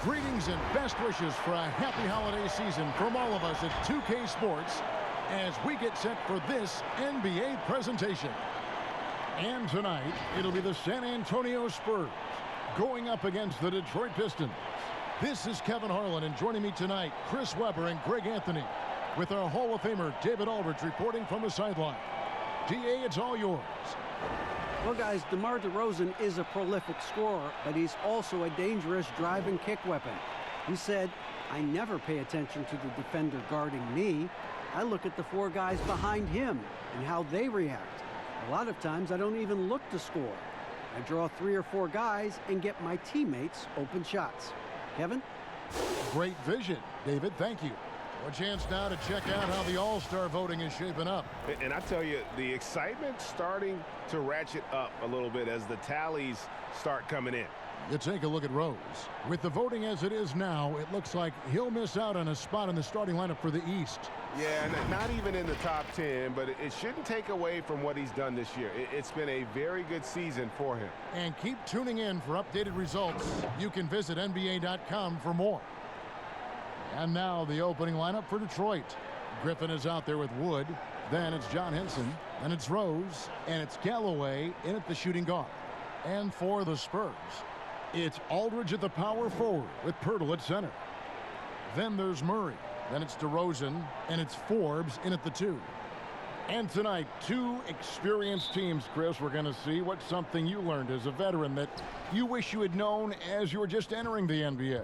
Greetings and best wishes for a happy holiday season from all of us at 2K Sports as we get set for this NBA presentation. And tonight, it'll be the San Antonio Spurs going up against the Detroit Pistons. This is Kevin Harlan, and joining me tonight, Chris Webber and Greg Anthony, with our Hall of Famer David Aldridge reporting from the sideline. DA, it's all yours. Well, guys, DeMar DeRozan is a prolific scorer, but he's also a dangerous drive and kick weapon. He said, "I never pay attention to the defender guarding me. I look at the four guys behind him and how they react. A lot of times I don't even look to score. I draw 3 or 4 guys and get my teammates open shots." Kevin? Great vision, David. Thank you. A chance now to check out how the All-Star voting is shaping up. And I tell you, the excitement's starting to ratchet up a little bit as the tallies start coming in. You take a look at Rose. With the voting as it is now, it looks like he'll miss out on a spot in the starting lineup for the East. Yeah, not even in the top 10, but it shouldn't take away from what he's done this year. It's been a very good season for him. And keep tuning in for updated results. You can visit NBA.com for more. And now the opening lineup for Detroit. Griffin is out there with Wood. Then it's John Henson. Then it's Rose. And it's Galloway in at the shooting guard. And for the Spurs, it's Aldridge at the power forward with Pirtle at center. Then there's Murray. Then it's DeRozan. And it's Forbes in at the 2. And tonight, 2 experienced teams, Chris. We're going to see what's something you learned as a veteran that you wish you had known as you were just entering the NBA.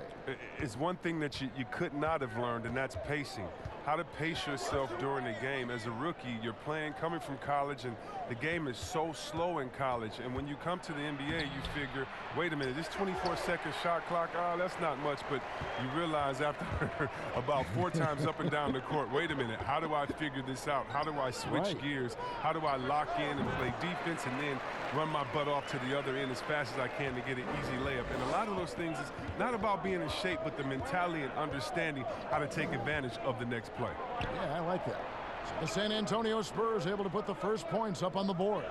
It's one thing that you could not have learned, and that's pacing. How to pace yourself during the game. As a rookie, you're coming from college, and the game is so slow in college. And when you come to the NBA, you figure, wait a minute, this 24-second shot clock, that's not much. But you realize after about 4 times up and down the court, wait a minute, how do I figure this out? How do I switch gears? How do I lock in and play defense and then run my butt off to the other end as fast as I can to get an easy layup? And a lot of those things is not about being in shape, but the mentality and understanding how to take advantage of the next play. Yeah, I like that. So the San Antonio Spurs able to put the first points up on the board.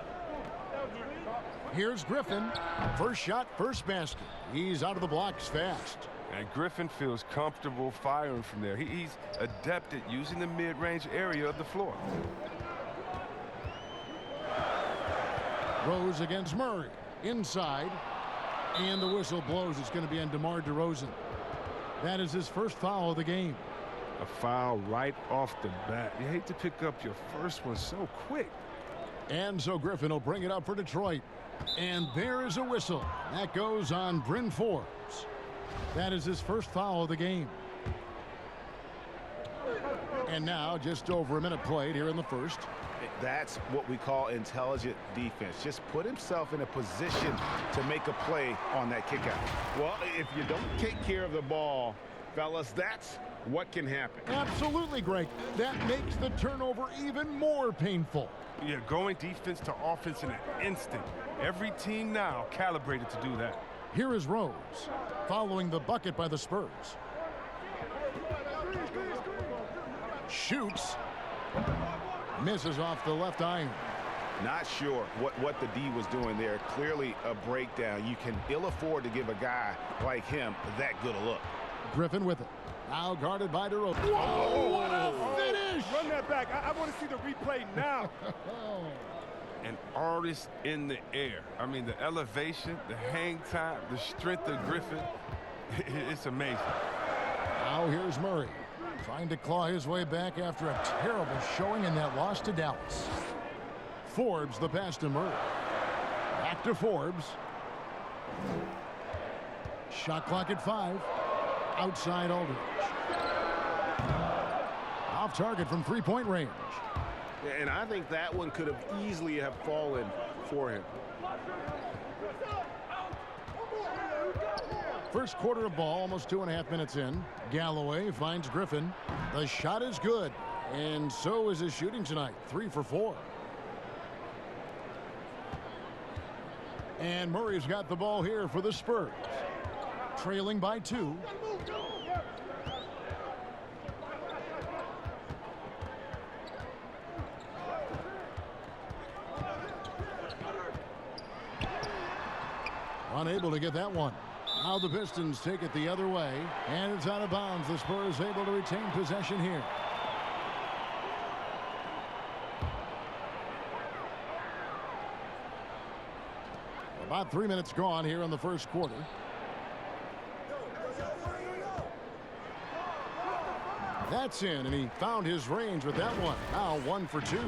Here's Griffin. First shot, first basket. He's out of the blocks fast. And Griffin feels comfortable firing from there. He's adept at using the mid-range area of the floor. Rose against Murray. Inside. And the whistle blows. It's going to be on DeMar DeRozan. That is his first foul of the game. A foul right off the bat. You hate to pick up your first one so quick. And so Griffin will bring it up for Detroit. And there is a whistle. That goes on Bryn Forbes. That is his first foul of the game. And now just over a minute played here in the first. That's what we call intelligent defense. Just put himself in a position to make a play on that kickout. Well, if you don't take care of the ball, fellas, that's what can happen. Absolutely, Greg. That makes the turnover even more painful. Yeah, going defense to offense in an instant. Every team now calibrated to do that. Here is Rose, following the bucket by the Spurs. Shoots. Misses off the left iron. Not sure what the D was doing there. Clearly a breakdown. You can ill afford to give a guy like him that good a look. Griffin with it. Now guarded by DeRozan. Whoa, what a finish! Run that back. I want to see the replay now. An artist in the air. I mean, the elevation, the hang time, the strength of Griffin, it's amazing. Now here's Murray, trying to claw his way back after a terrible showing in that loss to Dallas. Forbes the pass to Murray. Back to Forbes. Shot clock at 5. Outside Aldridge. Off target from 3-point range. And I think that one could have easily have fallen for him. First quarter of ball, almost 2.5 minutes in. Galloway finds Griffin. The shot is good, and so is his shooting tonight. 3 for 4. And Murray's got the ball here for the Spurs. Trailing by 2. Unable to get that one. Now the Pistons take it the other way, and it's out of bounds. The Spurs able to retain possession here. About 3 minutes gone here in the first quarter. That's in, and he found his range with that one. Now 1 for 2.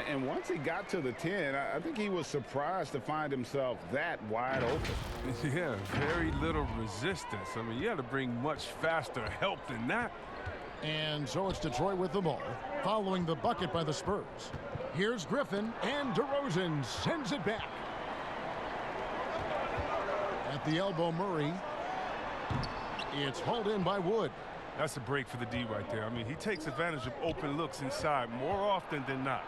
And once he got to the 10, I think he was surprised to find himself that wide open. Yeah, very little resistance. I mean, you had to bring much faster help than that. And so it's Detroit with the ball, following the bucket by the Spurs. Here's Griffin, and DeRozan sends it back. At the elbow, Murray. It's hauled in by Wood. That's a break for the D right there. I mean, he takes advantage of open looks inside more often than not.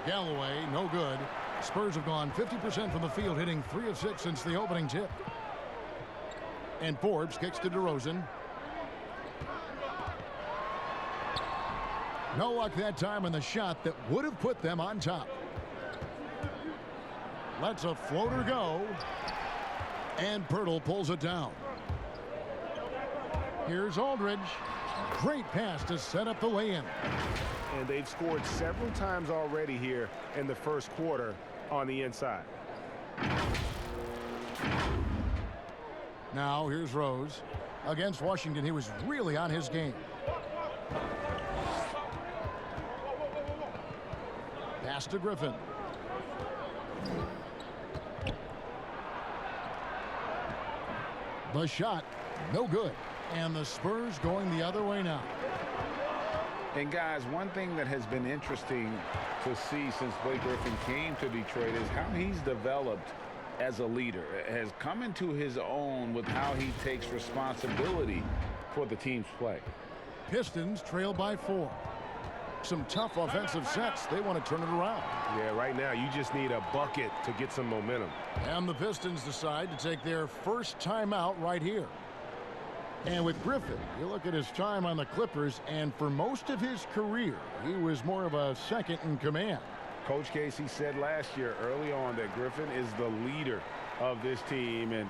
Galloway, no good. Spurs have gone 50% from the field, hitting 3 of 6 since the opening tip. And Forbes kicks to DeRozan. No luck that time on the shot that would have put them on top. Lets a floater go. And Pirtle pulls it down. Here's Aldridge. Great pass to set up the lay-in. And they've scored several times already here in the first quarter on the inside. Now here's Rose. Against Washington, he was really on his game. Pass to Griffin. The shot, no good. And the Spurs going the other way now. And guys, one thing that has been interesting to see since Blake Griffin came to Detroit is how he's developed as a leader, has come into his own with how he takes responsibility for the team's play. Pistons trail by 4. Some tough offensive sets. They want to turn it around. Yeah, right now you just need a bucket to get some momentum. And the Pistons decide to take their first timeout right here. And with Griffin, you look at his time on the Clippers, and for most of his career, he was more of a second in command. Coach Casey said last year early on that Griffin is the leader of this team, and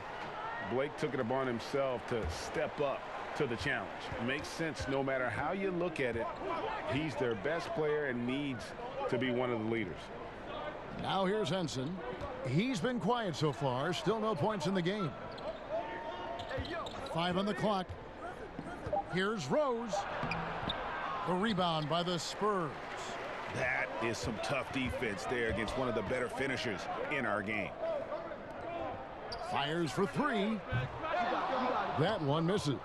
Blake took it upon himself to step up to the challenge. It makes sense no matter how you look at it. He's their best player and needs to be one of the leaders. Now here's Henson. He's been quiet so far. Still no points in the game. 5 on the clock. Here's Rose. The rebound by the Spurs. That is some tough defense there against one of the better finishers in our game. Fires for 3. That one misses.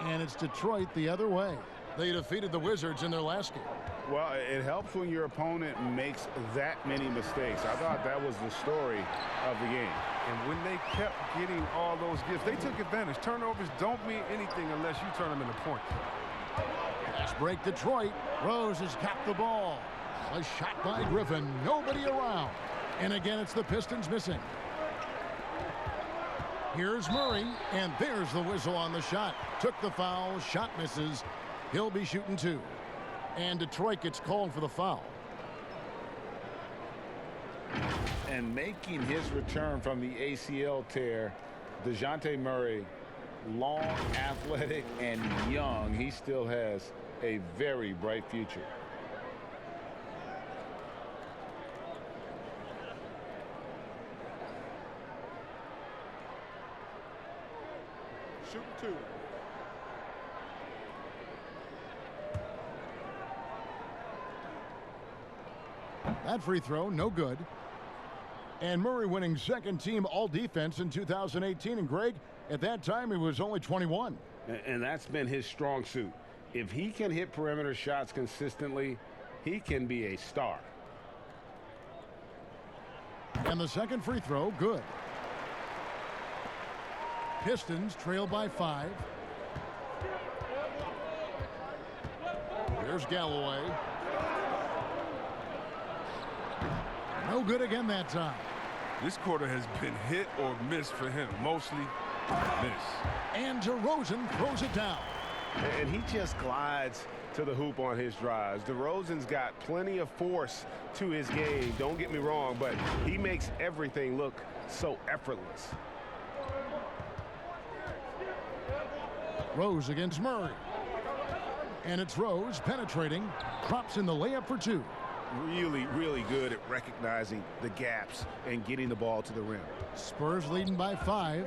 And it's Detroit the other way. They defeated the Wizards in their last game. Well, it helps when your opponent makes that many mistakes. I thought that was the story of the game. And when they kept getting all those gifts, they took advantage. Turnovers don't mean anything unless you turn them into points. Fast break Detroit. Rose has capped the ball. A shot by Griffin. Nobody around. And again, it's the Pistons missing. Here's Murray, and there's the whistle on the shot. Took the foul, shot misses. He'll be shooting 2. And Detroit gets called for the foul. And making his return from the ACL tear, DeJounte Murray, long, athletic, and young, he still has a very bright future. Shoot 2. That free throw, no good. And Murray winning second team all defense in 2018. And Greg, at that time, he was only 21. And that's been his strong suit. If he can hit perimeter shots consistently, he can be a star. And the second free throw, good. Pistons trail by 5. Here's Galloway. No good again that time. This quarter has been hit or miss for him. Mostly miss. And DeRozan throws it down. And he just glides to the hoop on his drives. DeRozan's got plenty of force to his game. Don't get me wrong, but he makes everything look so effortless. Rose against Murray. And it's Rose penetrating. Drops in the layup for 2. Really, really good at recognizing the gaps and getting the ball to the rim. Spurs leading by 5.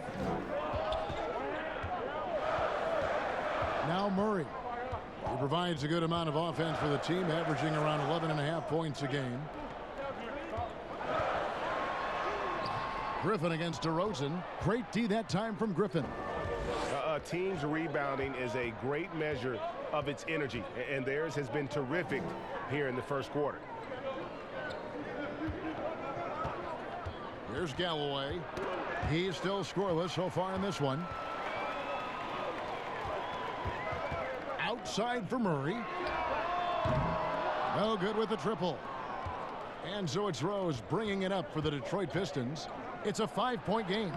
Now Murray. He provides a good amount of offense for the team, averaging around 11.5 points a game. Griffin against DeRozan. Great D that time from Griffin. A team's rebounding is a great measure of its energy, and theirs has been terrific here in the first quarter. Here's Galloway. He's still scoreless so far in this one. Outside for Murray. No good with the triple. And so it's Rose bringing it up for the Detroit Pistons. It's a 5-point game.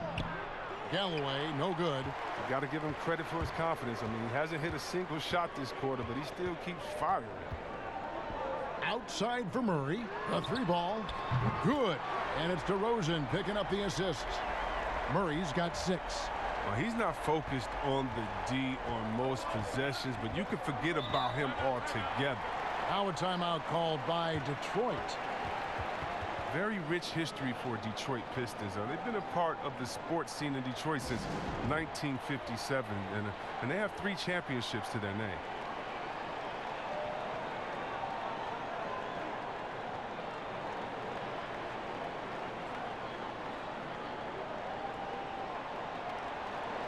Galloway, no good. You got to give him credit for his confidence. I mean, he hasn't hit a single shot this quarter, but he still keeps firing. Outside for Murray. A 3-ball. Good. And it's DeRozan picking up the assists. Murray's got 6. Well, he's not focused on the D on most possessions, but you can forget about him altogether. Now a timeout called by Detroit. Very rich history for Detroit Pistons. They've been a part of the sports scene in Detroit since 1957, and they have 3 championships to their name.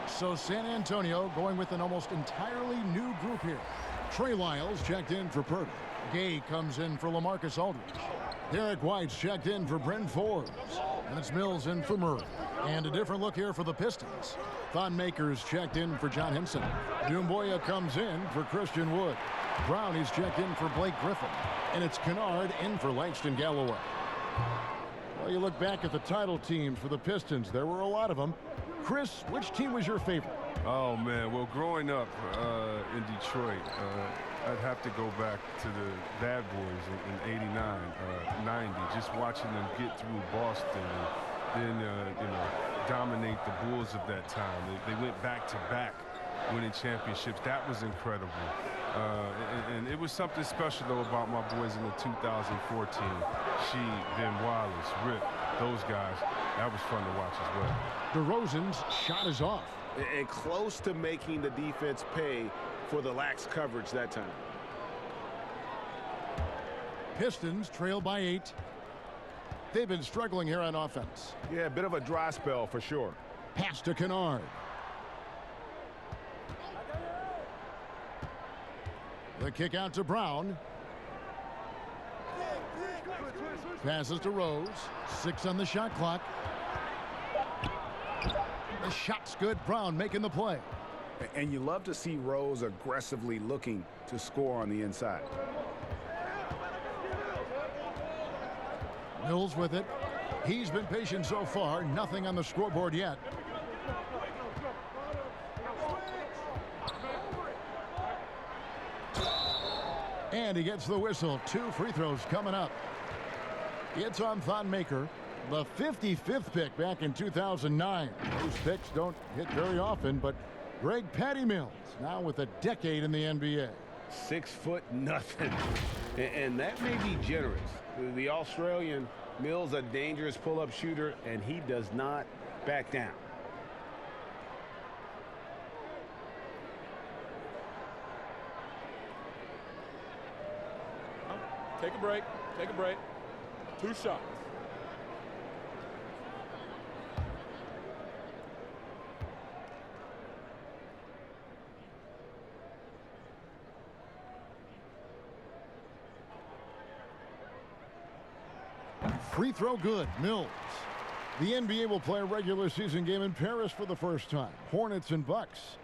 So San Antonio going with an almost entirely new group here. Trey Lyles checked in for Purdy. Gay comes in for LaMarcus Aldridge. Derek White's checked in for Bryn Forbes. And it's Mills in for Murray. And a different look here for the Pistons. Thon Maker's checked in for John Henson. Doumbouya comes in for Christian Wood. Brownie's checked in for Blake Griffin. And it's Kennard in for Langston Galloway. Well, you look back at the title teams for the Pistons. There were a lot of them. Chris, which team was your favorite? Oh, man. Well, growing up in Detroit, I'd have to go back to the Bad Boys in 89, 90, just watching them get through Boston and then, dominate the Bulls of that time. They went back-to-back winning championships. That was incredible. And it was something special, though, about my boys in the 2014. She, Ben Wallace, Rip, those guys. That was fun to watch as well. DeRozan's shot is off. And close to making the defense pay for the lax coverage that time. Pistons trail by 8. They've been struggling here on offense. Yeah, a bit of a dry spell for sure. Pass to Kennard. The kick out to Brown. Passes to Rose. 6 on the shot clock. The shot's good. Brown making the play. And you love to see Rose aggressively looking to score on the inside. Mills with it. He's been patient so far. Nothing on the scoreboard yet. And he gets the whistle. 2 free throws coming up. It's on Thon Maker. The 55th pick back in 2009. Those picks don't hit very often, but Greg Patty Mills now with a decade in the NBA. 6 foot nothing. And that may be generous. The Australian Mills, a dangerous pull-up shooter, and he does not back down. Take a break. Take a break. 2 shots. Free throw good. Mills. The NBA will play a regular season game in Paris for the first time. Hornets and Bucks.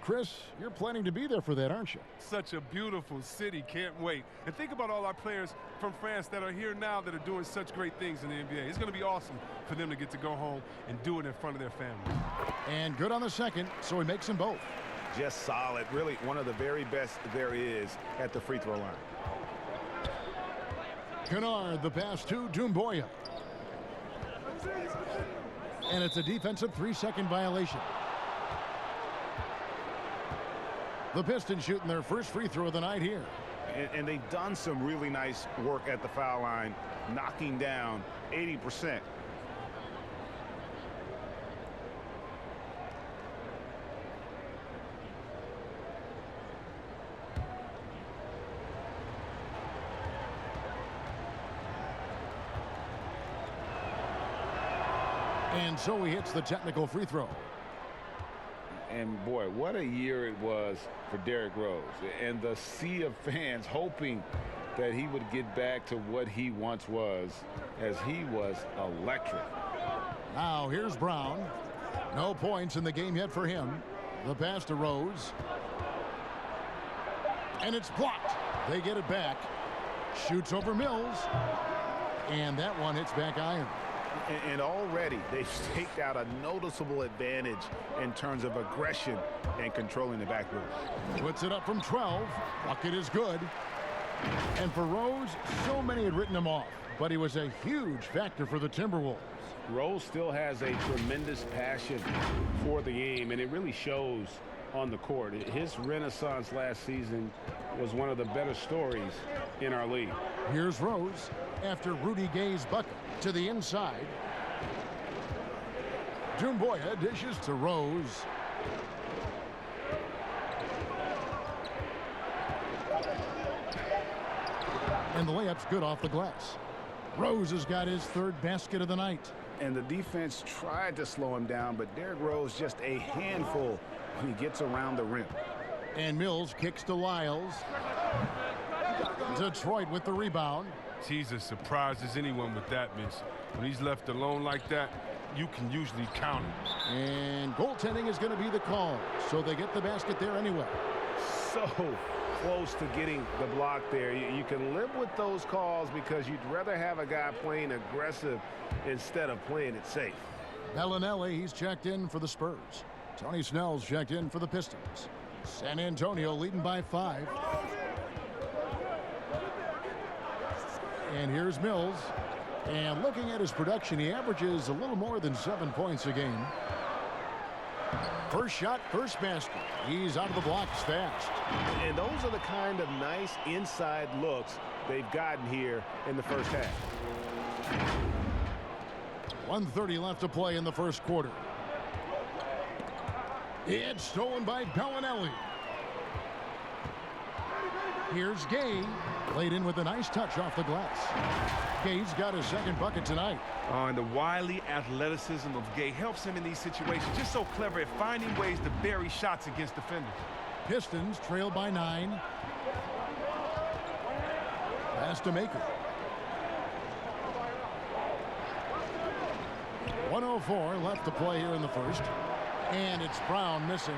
Chris, you're planning to be there for that, aren't you? Such a beautiful city. Can't wait. And think about all our players from France that are here now that are doing such great things in the NBA. It's going to be awesome for them to get to go home and do it in front of their families. And good on the second, so he makes them both. Just solid. Really one of the very best there is at the free throw line. Kennard, the pass to Doumbouya. And it's a defensive 3-second violation. The Pistons shooting their first free throw of the night here. And they've done some really nice work at the foul line, knocking down 80%. And so he hits the technical free throw. And boy, what a year it was for Derrick Rose. And the sea of fans hoping that he would get back to what he once was, as he was electric. Now here's Brown. No points in the game yet for him. The pass to Rose. And it's blocked. They get it back. Shoots over Mills. And that one hits back iron. And already they've staked out a noticeable advantage in terms of aggression and controlling the backboard. Puts it up from 12. Bucket is good. And for Rose, so many had written him off, but he was a huge factor for the Timberwolves. Rose still has a tremendous passion for the game, and it really shows on the court. His renaissance last season was one of the better stories in our league. Here's Rose after Rudy Gay's bucket to the inside. Doumbouya dishes to Rose. And the layup's good off the glass. Rose has got his third basket of the night. And the defense tried to slow him down, but Derrick Rose just a handful when he gets around the rim. And Mills kicks to Lyles. Detroit with the rebound. He's as surprised as anyone with that miss. When he's left alone like that, you can usually count him. And goaltending is going to be the call, so they get the basket there anyway. So close to getting the block there. You can live with those calls because you'd rather have a guy playing aggressive instead of playing it safe. Bellinelli, he's checked in for the Spurs. Tony Snell's checked in for the Pistons. San Antonio leading by 5. And here's Mills. And looking at his production, he averages a little more than 7 points a game. First shot, first basket. He's out of the blocks fast. And those are the kind of nice inside looks they've gotten here in the first half. 1:30 left to play in the first quarter. It's stolen by Bellinelli. Here's Gay. Laid in with a nice touch off the glass. Gay's got his second bucket tonight. And the wily athleticism of Gay helps him in these situations. Just so clever at finding ways to bury shots against defenders. Pistons trail by 9. Pass to Maker. 1:04 left to play here in the first. And it's Brown missing.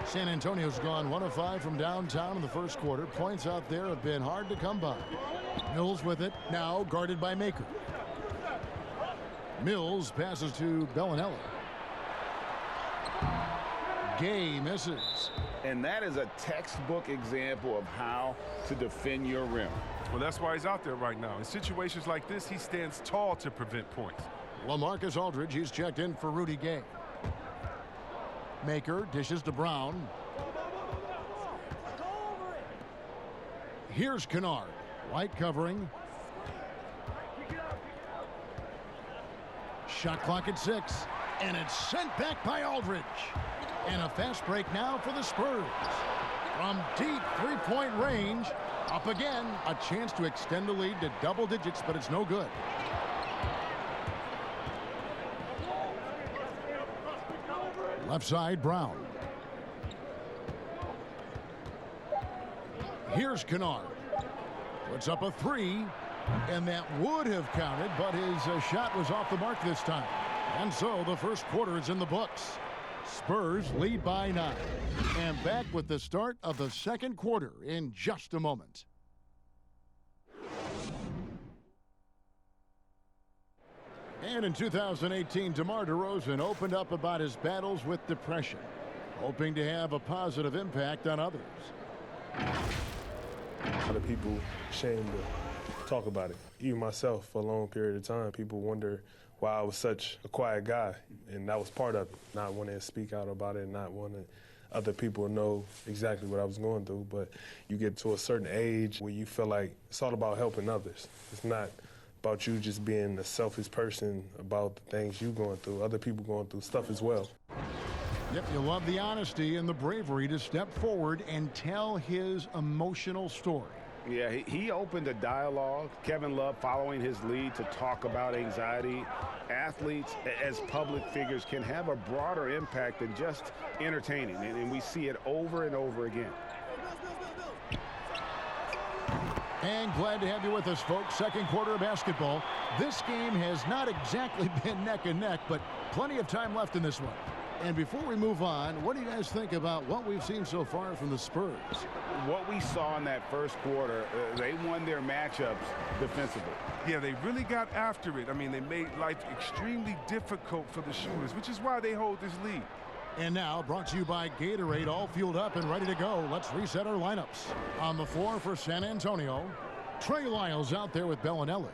San Antonio's gone 1 of 5 from downtown in the first quarter. Points out there have been hard to come by. Mills with it, now guarded by Maker. Mills passes to Bellinelli. Gay misses. And that is a textbook example of how to defend your rim. Well, that's why he's out there right now. In situations like this, he stands tall to prevent points. LaMarcus Aldridge, he's checked in for Rudy Gay. Maker dishes to Brown. Here's Kennard. White covering. Shot clock at 6. And it's sent back by Aldridge. And a fast break now for the Spurs. From deep three-point range. Up again. A chance to extend the lead to double digits, but it's no good. Left side, Brown. Here's Kennard. Puts up a 3, and that would have counted, but his shot was off the mark this time. And so the first quarter is in the books. Spurs lead by 9. And back with the start of the second quarter in just a moment. And in 2018, DeMar DeRozan opened up about his battles with depression, hoping to have a positive impact on others. A lot of people ashamed to talk about it. Even myself, for a long period of time, people wonder why I was such a quiet guy, and that was part of it. Not wanting to speak out about it, not wanting other people know exactly what I was going through. But you get to a certain age where you feel like it's all about helping others. It's not about you just being a selfish person about the things you're going through. Other people going through stuff as well. Yep, you love the honesty and the bravery to step forward and tell his emotional story. Yeah, he opened a dialogue, Kevin Love following his lead to talk about anxiety. Athletes as public figures can have a broader impact than just entertaining, and we see it over and over again. And glad to have you with us, folks. Second quarter of basketball. This game has not exactly been neck and neck, but plenty of time left in this one. And before we move on, what do you guys think about what we've seen so far from the Spurs? What we saw in that first quarter, they won their matchups defensively. Yeah, they really got after it. I mean, they made life extremely difficult for the shooters, which is why they hold this lead. And now, brought to you by Gatorade, all fueled up and ready to go. Let's reset our lineups. On the floor for San Antonio, Trey Lyles out there with Bellinelli.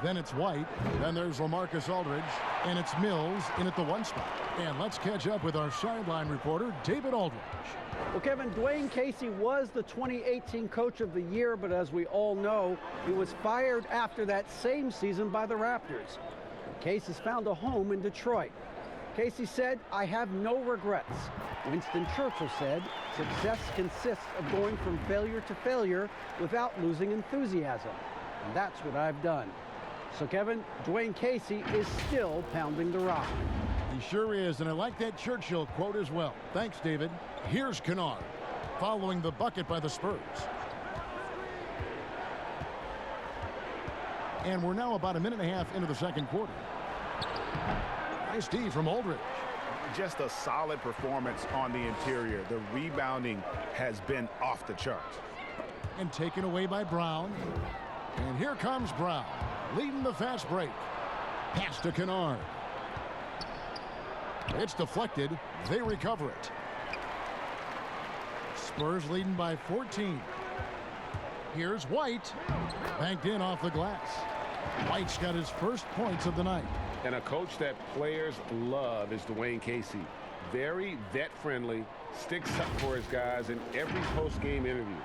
Then it's White. Then there's LaMarcus Aldridge. And it's Mills in at the 1 spot. And let's catch up with our sideline reporter, David Aldridge. Well, Kevin, Dwayne Casey was the 2018 Coach of the Year, but as we all know, he was fired after that same season by the Raptors. Casey has found a home in Detroit. Casey said, "I have no regrets." Winston Churchill said, "Success consists of going from failure to failure without losing enthusiasm. And that's what I've done." So, Kevin, Dwayne Casey is still pounding the rock. He sure is, and I like that Churchill quote as well. Thanks, David. Here's Kennard, following the bucket by the Spurs. And we're now about a minute and a half into the second quarter. Nice D from Aldridge. Just a solid performance on the interior. The rebounding has been off the charts. And taken away by Brown. And here comes Brown, leading the fast break. Pass to Kennard. It's deflected. They recover it. Spurs leading by 14. Here's White. Banked in off the glass. White's got his first points of the night. And a coach that players love is Dwayne Casey. Very vet-friendly, sticks up for his guys in every post-game interview.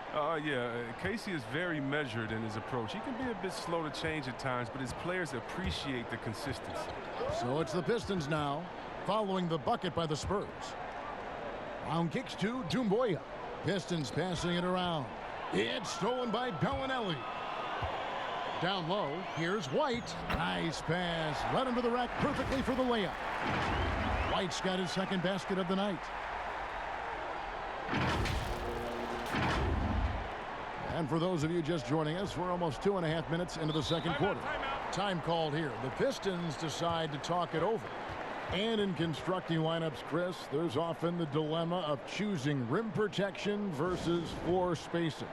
Casey is very measured in his approach. He can be a bit slow to change at times, but his players appreciate the consistency. So it's the Pistons now, following the bucket by the Spurs. Round kicks to Doumbouya. Pistons passing it around. It's stolen by Bellinelli. Down low, here's White. Nice pass. Led him to the rack perfectly for the layup. White's got his second basket of the night. And for those of you just joining us, we're almost 2.5 minutes into the second quarter. Time called here. The Pistons decide to talk it over. And in constructing lineups, Chris, there's often the dilemma of choosing rim protection versus floor spacing.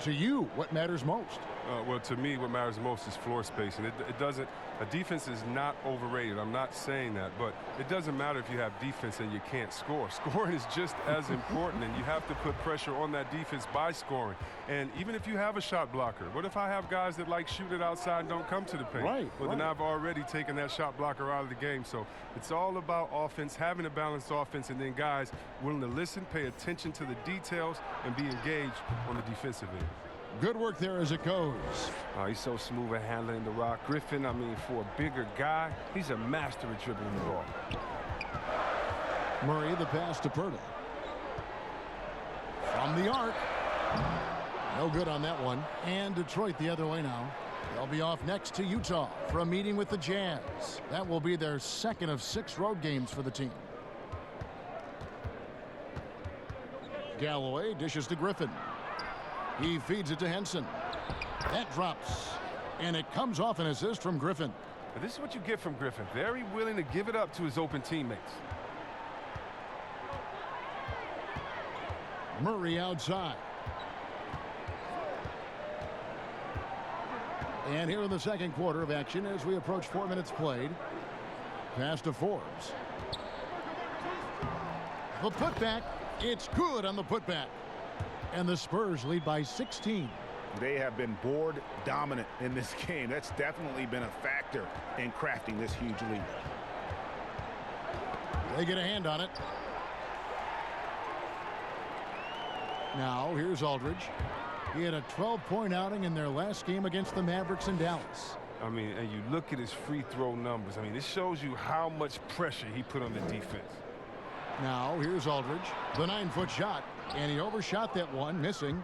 To you, what matters most? Well, to me, what matters most is floor spacing. It doesn't. A defense is not overrated. I'm not saying that, but it doesn't matter if you have defense and you can't score. Scoring is just as important, and you have to put pressure on that defense by scoring. And even if you have a shot blocker, what if I have guys that like shoot it outside and don't come to the paint? Right. Well, then I've already taken that shot blocker out of the game. So it's all about offense, having a balanced offense, and then guys willing to listen, pay attention to the details, and be engaged on the defensive end. Good work there as it goes. He's so smooth at handling the rock. Griffin, I mean, for a bigger guy, he's a master at dribbling the ball. Murray, the pass to Purtle. From the arc. No good on that one. And Detroit the other way now. They'll be off next to Utah for a meeting with the Jazz. That will be their second of 6 road games for the team. Galloway dishes to Griffin. He feeds it to Henson. That drops. And it comes off an assist from Griffin. Now, this is what you get from Griffin. Very willing to give it up to his open teammates. Murray outside. And here in the second quarter of action as we approach 4 minutes played. Pass to Forbes. The putback. It's good on the putback. And the Spurs lead by 16. They have been board dominant in this game. That's definitely been a factor in crafting this huge lead. They get a hand on it. Now, here's Aldridge. He had a 12-point outing in their last game against the Mavericks in Dallas. I mean, and you look at his free throw numbers. I mean, this shows you how much pressure he put on the defense. Now, here's Aldridge. The 9-foot shot. And he overshot that one, missing.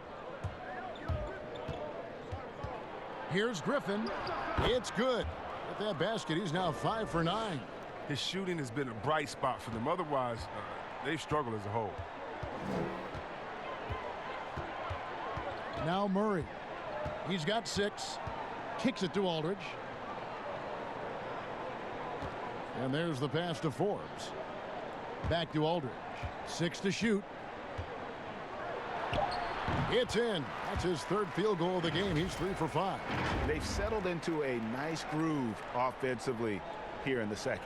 Here's Griffin. It's good. With that basket, he's now 5 for 9. His shooting has been a bright spot for them. Otherwise, they've struggled as a whole. Now Murray. He's got 6. Kicks it to Aldridge. And there's the pass to Forbes. Back to Aldridge. 6 to shoot. It's in. That's his 3rd field goal of the game. He's 3 for 5. They've settled into a nice groove offensively here in the second.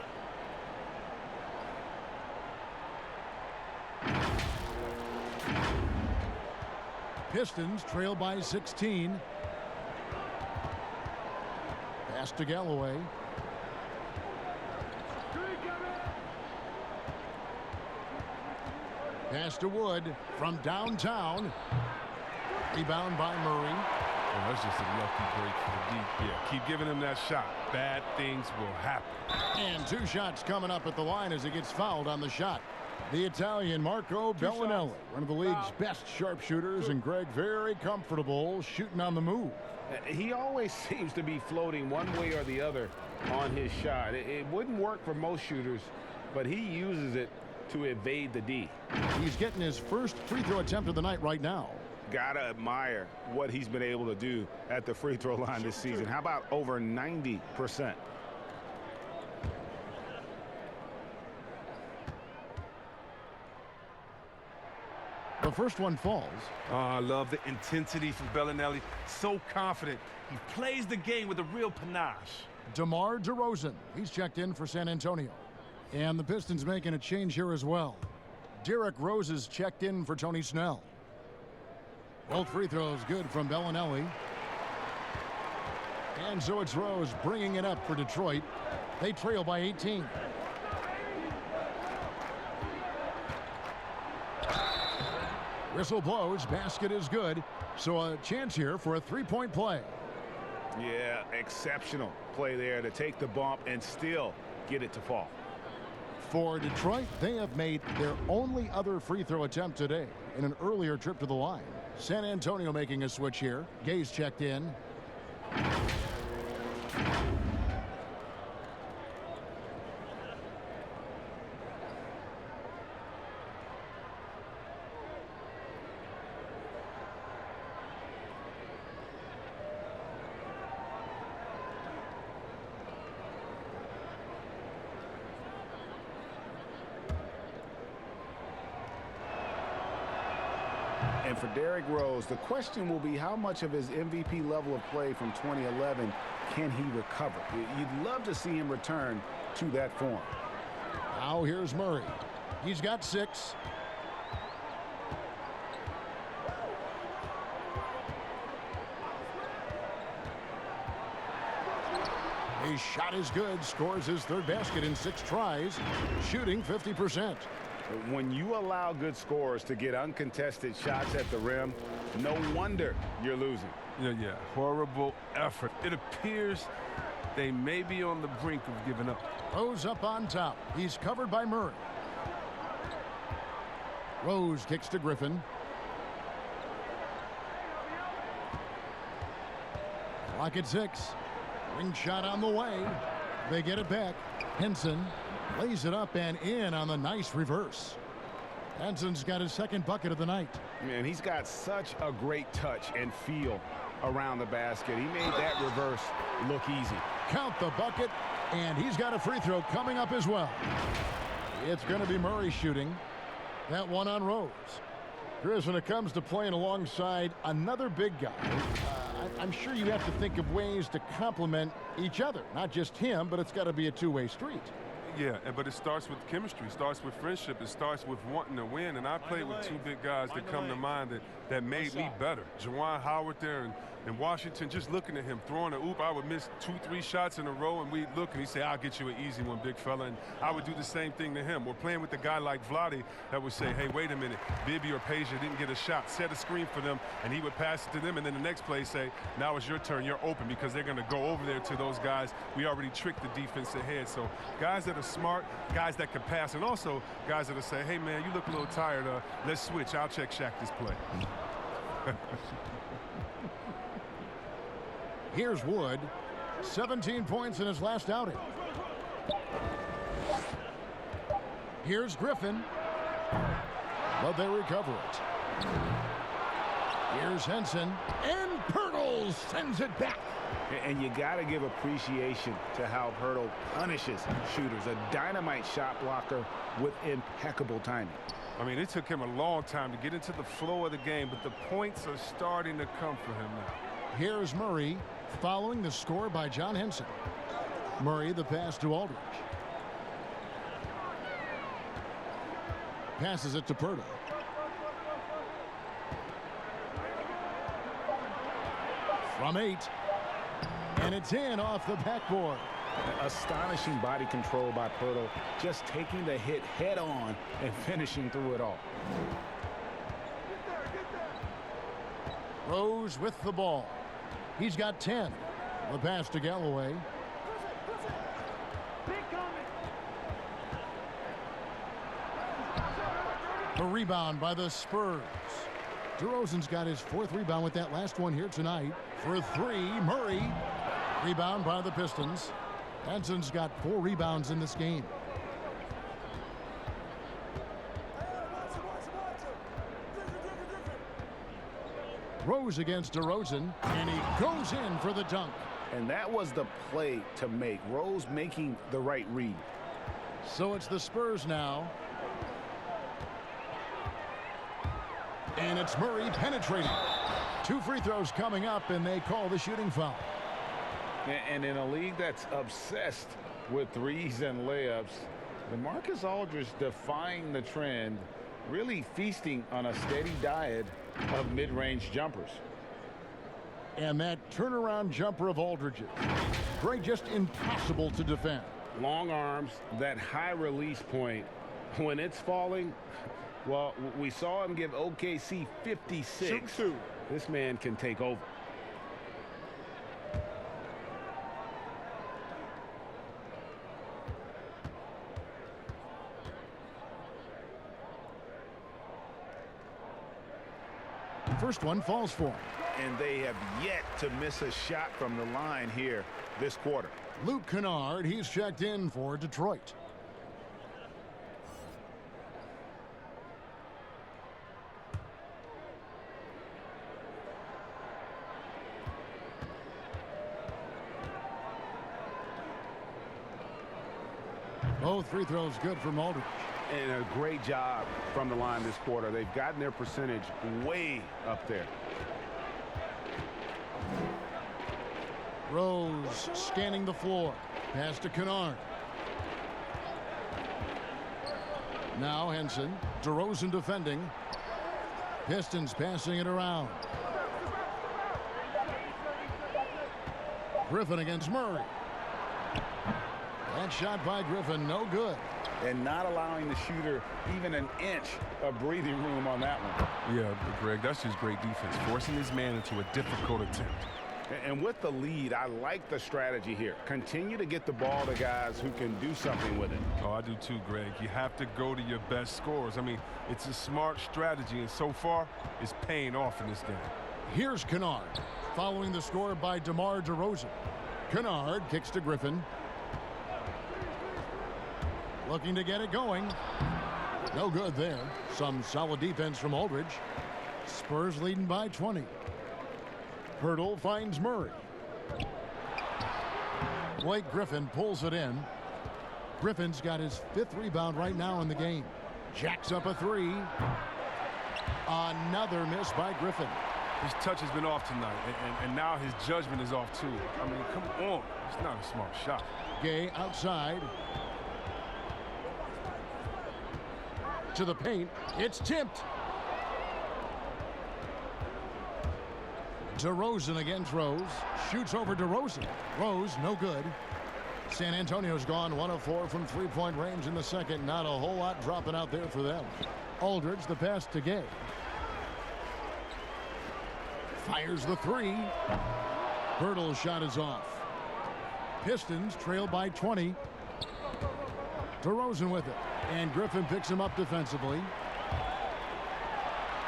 Pistons trail by 16. Pass to Galloway. Pass to Wood from downtown. Rebound by Murray. Oh, that's just a lucky break for the deep. Yeah, keep giving him that shot. Bad things will happen. And 2 shots coming up at the line as he gets fouled on the shot. The Italian Marco Bellinelli, one of the league's best sharpshooters, and Greg very comfortable shooting on the move. He always seems to be floating one way or the other on his shot. It wouldn't work for most shooters, but he uses it to evade the D. He's getting his first free throw attempt of the night right now. Gotta admire what he's been able to do at the free throw line this season. How about over 90%? The first one falls. Oh, I love the intensity from Bellinelli. So confident. He plays the game with a real panache. DeMar DeRozan. He's checked in for San Antonio. And the Pistons making a change here as well. Derrick Rose is checked in for Tony Snell. Both free throws good from Bellinelli. And so it's Rose bringing it up for Detroit. They trail by 18. Whistle blows, basket is good. So a chance here for a 3-point play. Yeah, exceptional play there to take the bump and still get it to fall. For Detroit, they have made their only other free throw attempt today in an earlier trip to the line. San Antonio making a switch here. Gay's checked in. And for Derrick Rose, the question will be how much of his MVP level of play from 2011 can he recover? You'd love to see him return to that form. Now here's Murray. He's got 6. His shot is good. Scores his 3rd basket in 6 tries. Shooting 50%. When you allow good scorers to get uncontested shots at the rim, no wonder you're losing. Yeah, horrible effort. It appears they may be on the brink of giving up. Rose up on top. He's covered by Murray. Rose kicks to Griffin. Clock at 6. Ring shot on the way. They get it back. Henson lays it up and in on the nice reverse. Henson's got his 2nd bucket of the night. Man, he's got such a great touch and feel around the basket. He made that reverse look easy. Count the bucket, and he's got a free throw coming up as well. It's going to be Murray shooting. That one on Rose. Chris, when it comes to playing alongside another big guy, I'm sure you have to think of ways to complement each other. Not just him, but it's got to be a two-way street. Yeah, but it starts with chemistry. It starts with friendship. It starts with wanting to win. And I played with two big guys that come to mind that made me better. Juwan Howard there in Washington, just looking at him, throwing a oop. I would miss 2-3 shots in a row, and we'd look, and he'd say, I'll get you an easy one, big fella. And I would do the same thing to him. Or playing with a guy like Vlade that would say, hey, wait a minute, Bibby or Peja didn't get a shot. Set a screen for them, and he would pass it to them. And then the next play say, now it's your turn. You're open, because they're going to go over there to those guys. We already tricked the defense ahead. So guys that are smart, guys that can pass, and also guys that will say, hey, man, you look a little tired. Let's switch. I'll check Shaq this play. Here's Wood. 17 points in his last outing. Here's Griffin. But they recover it. Here's Henson. And Pirtle sends it back. And you got to give appreciation to how Pirtle punishes shooters. A dynamite shot blocker with impeccable timing. I mean, it took him a long time to get into the flow of the game, but the points are starting to come for him now. Here's Murray, following the score by John Henson. Murray, the pass to Aldridge. Passes it to Pirtle. From 8. And it's in off the backboard. Astonishing body control by Pirtle, just taking the hit head on and finishing through it all. Rose with the ball. He's got 10. The pass to Galloway. The rebound by the Spurs. DeRozan's got his 4th rebound with that last one here tonight. For 3, Murray. Rebound by the Pistons. Henson's got 4 rebounds in this game. Rose against DeRozan, and he goes in for the dunk. And that was the play to make. Rose making the right read. So it's the Spurs now. And it's Murray penetrating. 2 free throws coming up, and they call the shooting foul. And in a league that's obsessed with threes and layups, DeMarcus Aldridge defying the trend, really feasting on a steady diet of mid-range jumpers. And that turnaround jumper of Aldridge's, Greg, just impossible to defend. Long arms, that high release point, when it's falling, well, we saw him give OKC 56. This man can take over. First one falls for him. And they have yet to miss a shot from the line here this quarter. Luke Kennard, he's checked in for Detroit. Both free throws good from Aldridge. And a great job from the line this quarter. They've gotten their percentage way up there. Rose scanning the floor. Pass to Kennard. Now Henson. DeRozan defending. Pistons passing it around. Griffin against Murray. That shot by Griffin, no good. And not allowing the shooter even an inch of breathing room on that one. Yeah, Greg, that's just great defense, forcing his man into a difficult attempt. And with the lead, I like the strategy here. Continue to get the ball to guys who can do something with it. Oh, I do too, Greg. You have to go to your best scorers. I mean, it's a smart strategy, and so far, it's paying off in this game. Here's Kennard, following the score by DeMar DeRozan. Kennard kicks to Griffin. Looking to get it going. No good there. Some solid defense from Aldridge. Spurs leading by 20. Pirtle finds Murray. Blake Griffin pulls it in. Griffin's got his 5th rebound right now in the game. Jacks up a 3. Another miss by Griffin. His touch has been off tonight, and now his judgment is off too. I mean, come on. It's not a smart shot. Gay outside. To the paint. It's tipped. DeRozan against Rose. Shoots over DeRozan. Rose, no good. San Antonio's gone 1 of 4 from three-point range in the second. Not a whole lot dropping out there for them. Aldridge, the pass to Gay. Fires the three. Hurdle's shot is off. Pistons trail by 20. DeRozan with it. And Griffin picks him up defensively.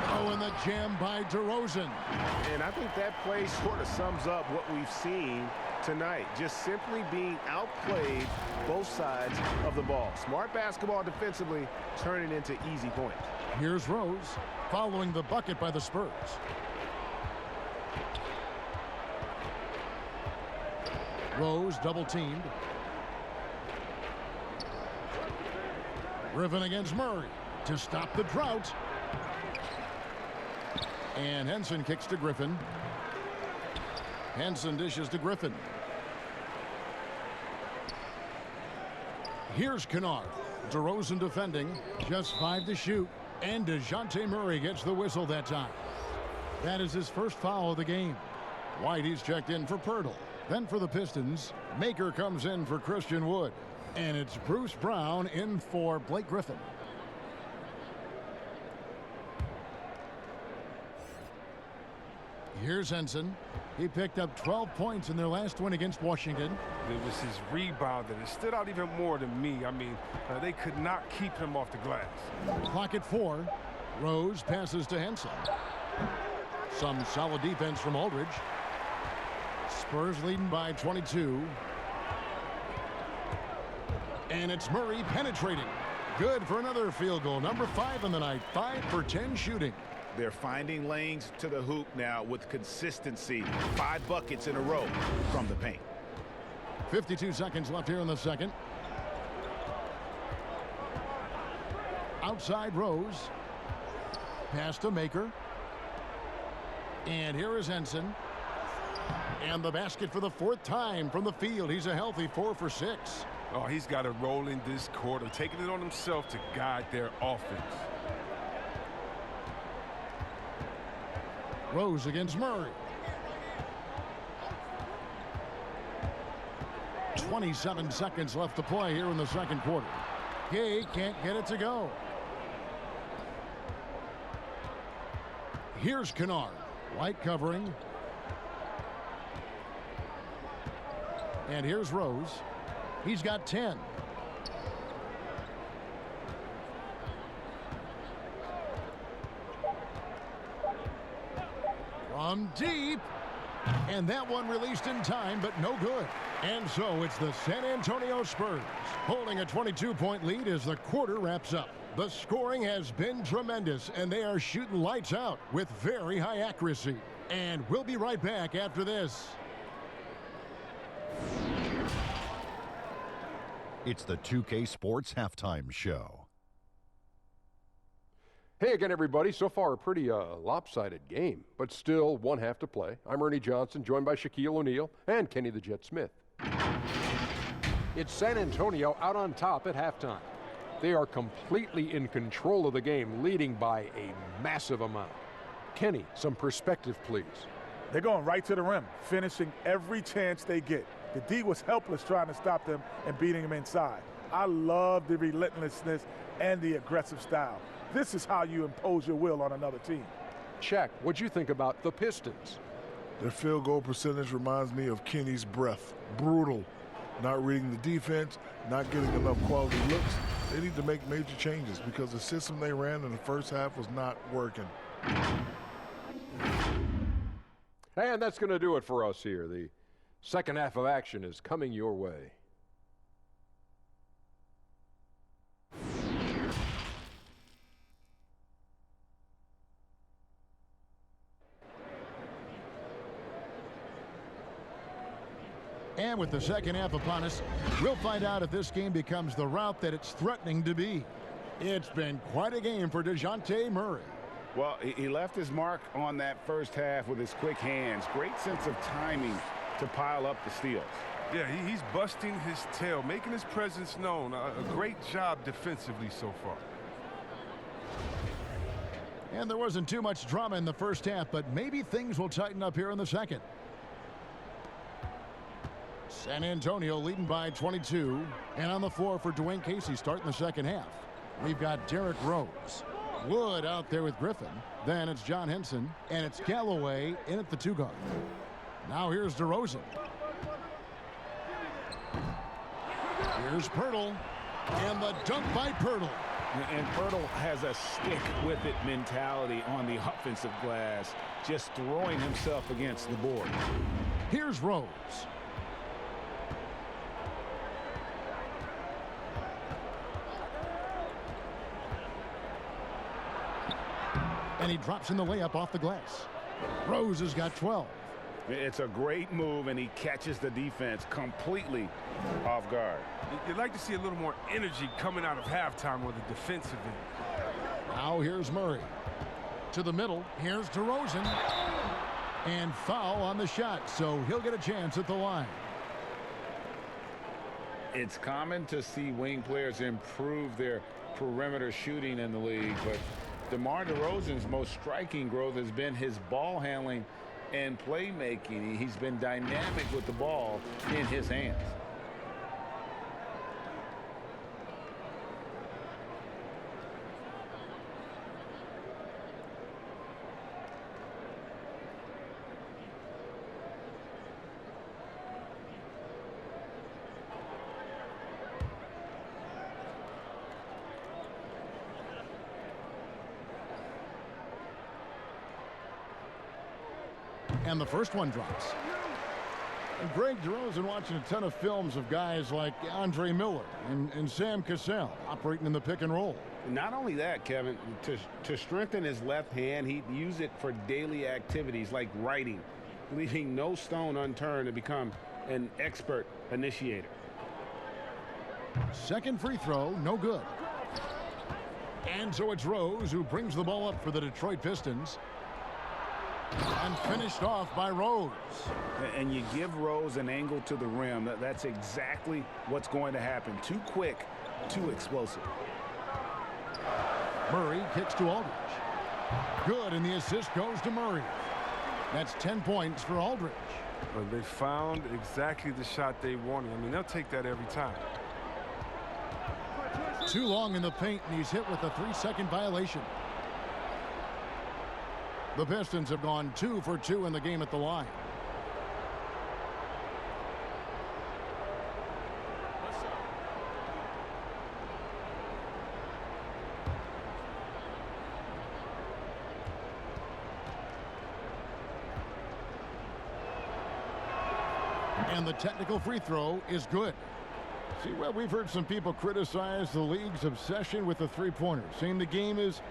Oh, and the jam by DeRozan. And I think that play sort of sums up what we've seen tonight. Just simply being outplayed both sides of the ball. Smart basketball defensively, turning into easy points. Here's Rose following the bucket by the Spurs. Rose double teamed. Griffin against Murray to stop the drought. And Henson kicks to Griffin. Henson dishes to Griffin. Here's Kennard. DeRozan defending. Just 5 to shoot. And DeJounte Murray gets the whistle that time. That is his first foul of the game. White, he's checked in for Pirtle. Then for the Pistons, Maker comes in for Christian Wood. And it's Bruce Brown in for Blake Griffin. Here's Henson. He picked up 12 points in their last win against Washington. It was his rebound that stood out even more than me. I mean, they could not keep him off the glass. Clock at 4. Rose passes to Henson. Some solid defense from Aldridge. Spurs leading by 22. And it's Murray penetrating. Good for another field goal. Number 5 on the night. 5 for 10 shooting. They're finding lanes to the hoop now with consistency. 5 buckets in a row from the paint. 52 seconds left here in the second. Outside Rose. Pass to Maker. And here is Henson. And the basket for the 4th time from the field. He's a healthy 4 for 6. Oh, he's got a role in this quarter, taking it on himself to guide their offense. Rose against Murray. 27 seconds left to play here in the second quarter. Gay can't get it to go. Here's Kennard. White covering. And here's Rose. He's got 10. From deep. And that one released in time, but no good. And so it's the San Antonio Spurs holding a 22-point lead as the quarter wraps up. The scoring has been tremendous, and they are shooting lights out with very high accuracy. And we'll be right back after this. It's the 2K Sports Halftime Show. Hey again, everybody. So far, a pretty lopsided game, but still one half to play. I'm Ernie Johnson, joined by Shaquille O'Neal and Kenny the Jet Smith. It's San Antonio out on top at halftime. They are completely in control of the game, leading by a massive amount. Kenny, some perspective, please. They're going right to the rim, finishing every chance they get. The D was helpless trying to stop them and beating them inside. I love the relentlessness and the aggressive style. This is how you impose your will on another team. Shaq, what'd you think about the Pistons? Their field goal percentage reminds me of Kenny's breath. Brutal. Not reading the defense, not getting enough quality looks. They need to make major changes because the system they ran in the first half was not working. And that's going to do it for us here. The second half of action is coming your way. And with the second half upon us, we'll find out if this game becomes the route that it's threatening to be. It's been quite a game for DeJounte Murray. Well, he left his mark on that first half with his quick hands. Great sense of timing to pile up the steals. Yeah, he's busting his tail, making his presence known. A great job defensively so far. And there wasn't too much drama in the first half, but maybe things will tighten up here in the second. San Antonio leading by 22. And on the floor for Dwayne Casey starting the second half. We've got Derrick Rose. Wood out there with Griffin. Then it's John Henson. And it's Galloway in at the 2 guard. Now here's DeRozan. Here's Pirtle. And the dunk by Pirtle. And Pirtle has a stick-with-it mentality on the offensive glass, just throwing himself against the board. Here's Rose. And he drops in the layup off the glass. Rose has got 12. It's a great move, and he catches the defense completely off guard. You'd like to see a little more energy coming out of halftime with the defensive end. Now here's Murray. To the middle. Here's DeRozan. And foul on the shot, so he'll get a chance at the line. It's common to see wing players improve their perimeter shooting in the league, but DeMar DeRozan's most striking growth has been his ball handling and playmaking. He's been dynamic with the ball in his hands. And the first one drops. And Greg DeRozan watching a ton of films of guys like Andre Miller and Sam Cassell operating in the pick and roll. Not only that, Kevin, to strengthen his left hand, he'd use it for daily activities like writing, leaving no stone unturned to become an expert initiator. Second free throw, no good. And so it's Rose who brings the ball up for the Detroit Pistons. And finished off by Rose. And you give Rose an angle to the rim. That's exactly what's going to happen. Too quick, too explosive. Murray kicks to Aldridge. Good, and the assist goes to Murray. That's 10 points for Aldridge. Well, they found exactly the shot they wanted. I mean, they'll take that every time. Too long in the paint, and he's hit with a 3-second violation. The Pistons have gone 2 for 2 in the game at the line. And the technical free throw is good. See, well, we've heard some people criticize the league's obsession with the three-pointer, saying the game is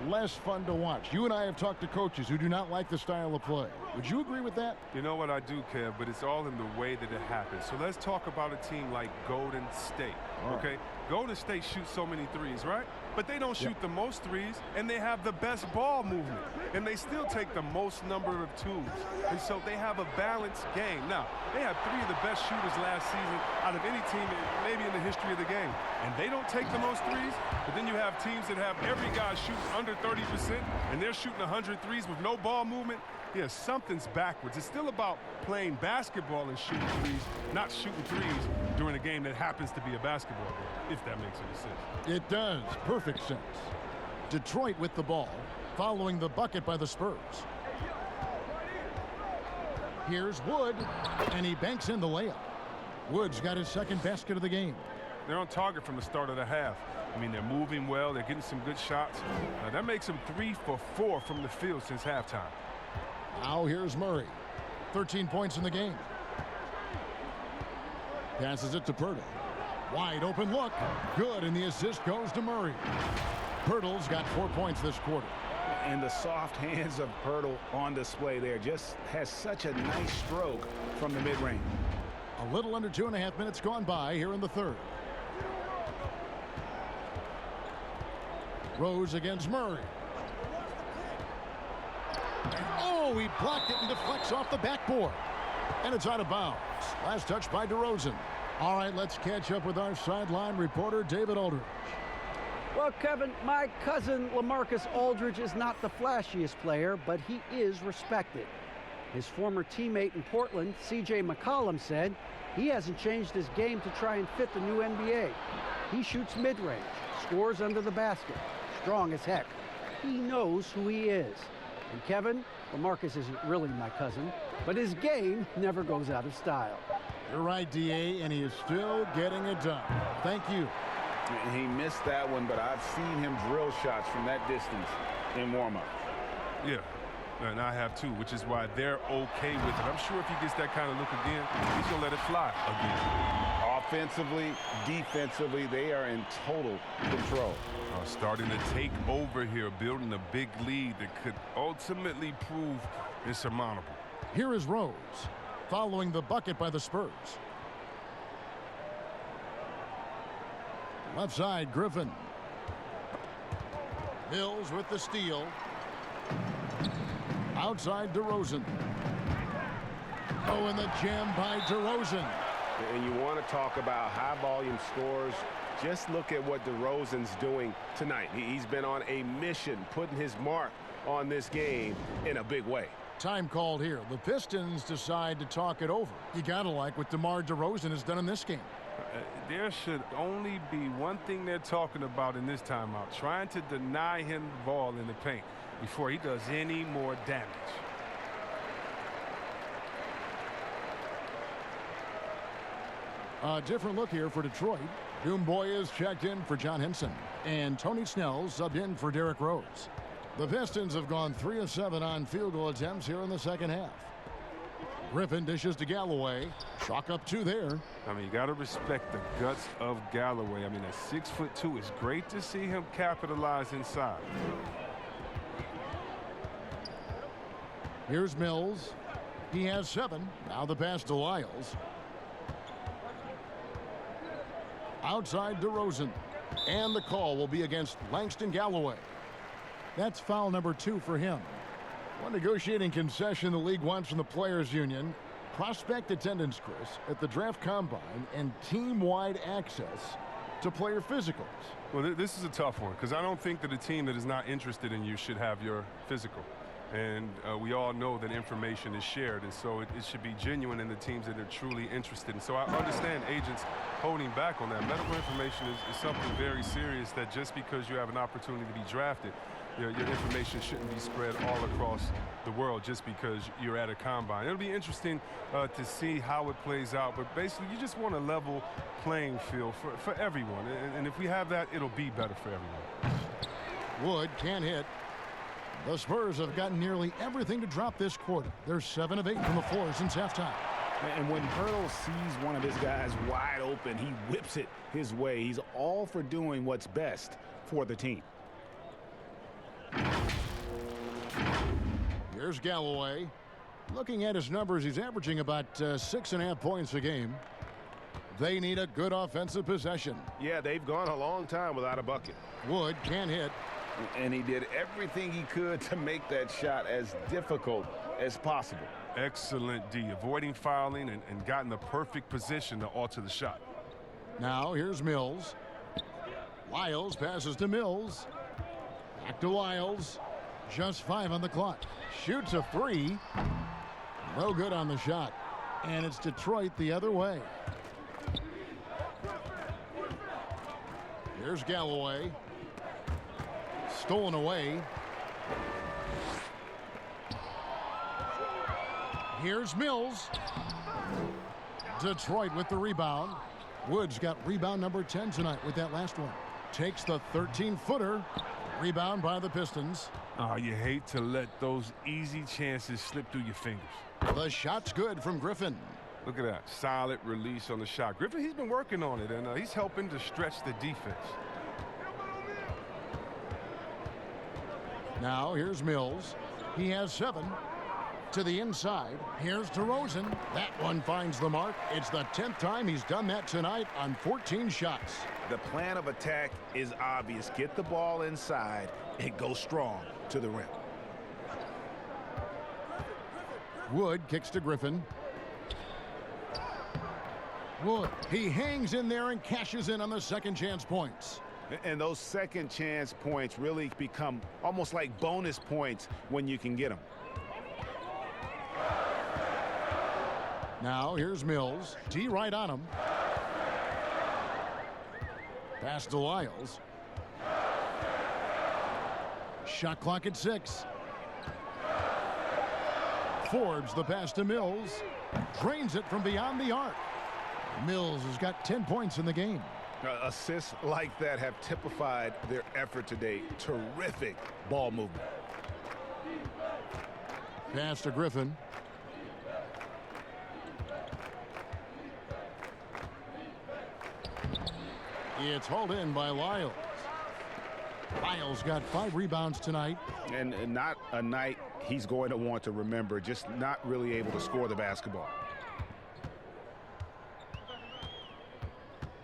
less fun to watch. You and I have talked to coaches who do not like the style of play. Would you agree with that? You know what, I do, Kev, but it's all in the way that it happens. So let's talk about a team like Golden State, okay? Golden State shoots so many threes, right? But they don't shoot the most threes, and they have the best ball movement. And they still take the most number of twos. And so they have a balanced game. Now, they have 3 of the best shooters last season out of any team maybe in the history of the game. And they don't take the most threes, but then you have teams that have every guy shooting under 30%, and they're shooting 100 threes with no ball movement. Yeah, something's backwards. It's still about playing basketball and shooting threes, not shooting threes during a game that happens to be a basketball game, if that makes any sense. It does. Perfect sense. Detroit with the ball, following the bucket by the Spurs. Here's Wood, and he banks in the layup. Wood's got his second basket of the game. They're on target from the start of the half. I mean, they're moving well. They're getting some good shots. That makes them 3 for 4 from the field since halftime. Now here's Murray. 13 points in the game. Passes it to Pirtle. Wide open look. Good, and the assist goes to Murray. Pirtle's got 4 points this quarter. And the soft hands of Pirtle on display there. Just has such a nice stroke from the mid-range. A little under 2.5 minutes gone by here in the third. Rose against Murray. Oh, he blocked it and deflects off the backboard. And it's out of bounds. Last touch by DeRozan. All right, let's catch up with our sideline reporter, David Aldridge. Well, Kevin, my cousin LaMarcus Aldridge is not the flashiest player, but he is respected. His former teammate in Portland, C.J. McCollum, said he hasn't changed his game to try and fit the new NBA. He shoots mid-range, scores under the basket, strong as heck. He knows who he is. And Kevin, LaMarcus isn't really my cousin, but his game never goes out of style. You're right, D.A., and he is still getting it done. Thank you. He missed that one, but I've seen him drill shots from that distance in warm-up. Yeah, and I have too, which is why they're okay with it. I'm sure if he gets that kind of look again, he's going to let it fly again. Offensively, defensively, they are in total control. Starting to take over here, building a big lead that could ultimately prove insurmountable. Here is Rose, following the bucket by the Spurs. Left side, Griffin. Mills with the steal. Outside, DeRozan. Oh, and the jam by DeRozan. And you want to talk about high-volume scores. Just look at what DeRozan's doing tonight. He's been on a mission, putting his mark on this game in a big way. Time called here. The Pistons decide to talk it over. You gotta like what DeMar DeRozan has done in this game. There should only be one thing they're talking about in this timeout, trying to deny him the ball in the paint before he does any more damage. A different look here for Detroit. Doomboy is checked in for John Henson, and Tony Snell subbed in for Derrick Rose. The Pistons have gone 3 of 7 on field goal attempts here in the second half. Griffin dishes to Galloway. Chalk up 2 there. I mean, you got to respect the guts of Galloway. I mean, at 6'2", it's great to see him capitalize inside. Here's Mills. He has 7. Now the pass to Lyles. Outside DeRozan. And the call will be against Langston Galloway. That's foul number 2 for him. One negotiating concession the league wants from the Players Union: prospect attendance, Chris, at the draft combine and team-wide access to player physicals. Well, this is a tough one because I don't think that a team that is not interested in you should have your physical. And we all know that information is shared, and so it should be genuine in the teams that are truly interested. And so I understand agents holding back on that. Medical information is something very serious that just because you have an opportunity to be drafted, your information shouldn't be spread all across the world just because you're at a combine. It'll be interesting to see how it plays out, but basically you just want a level playing field for everyone. And if we have that, it'll be better for everyone. Wood can't hit. The Spurs have gotten nearly everything to drop this quarter. They're 7 of 8 from the floor since halftime. And when Hurdle sees one of his guys wide open, he whips it his way. He's all for doing what's best for the team. Here's Galloway. Looking at his numbers, he's averaging about 6.5 points a game. They need a good offensive possession. Yeah, they've gone a long time without a bucket. Wood can't hit. And he did everything he could to make that shot as difficult as possible. Excellent D, avoiding fouling and gotten the perfect position to alter the shot. Now here's Mills. Lyles passes to Mills. Back to Lyles. Just 5 on the clock. Shoots a 3. No good on the shot. And it's Detroit the other way. Here's Galloway. Stolen away. Here's Mills. Detroit with the rebound. Woods got rebound number 10 tonight with that last one. Takes the 13-footer. Rebound by the Pistons. Oh, you hate to let those easy chances slip through your fingers. The shot's good from Griffin. Look at that. Solid release on the shot. Griffin, he's been working on it, and he's helping to stretch the defense. Now here's Mills. He has 7. To the inside. Here's DeRozan. That one finds the mark. It's the 10th time he's done that tonight on 14 shots. The plan of attack is obvious. Get the ball inside and go strong to the rim. Wood kicks to Griffin. Wood. He hangs in there and cashes in on the second chance points. And those second chance points really become almost like bonus points when you can get them. Now here's Mills. T right on him. Pass to Lyles. Shot clock at 6. Forbes the pass to Mills. Drains it from beyond the arc. Mills has got 10 points in the game. Assists like that have typified their effort today. Terrific ball movement. Pass to Griffin. It's hauled in by Lyles. Lyles got 5 rebounds tonight. And not a night he's going to want to remember, just not really able to score the basketball.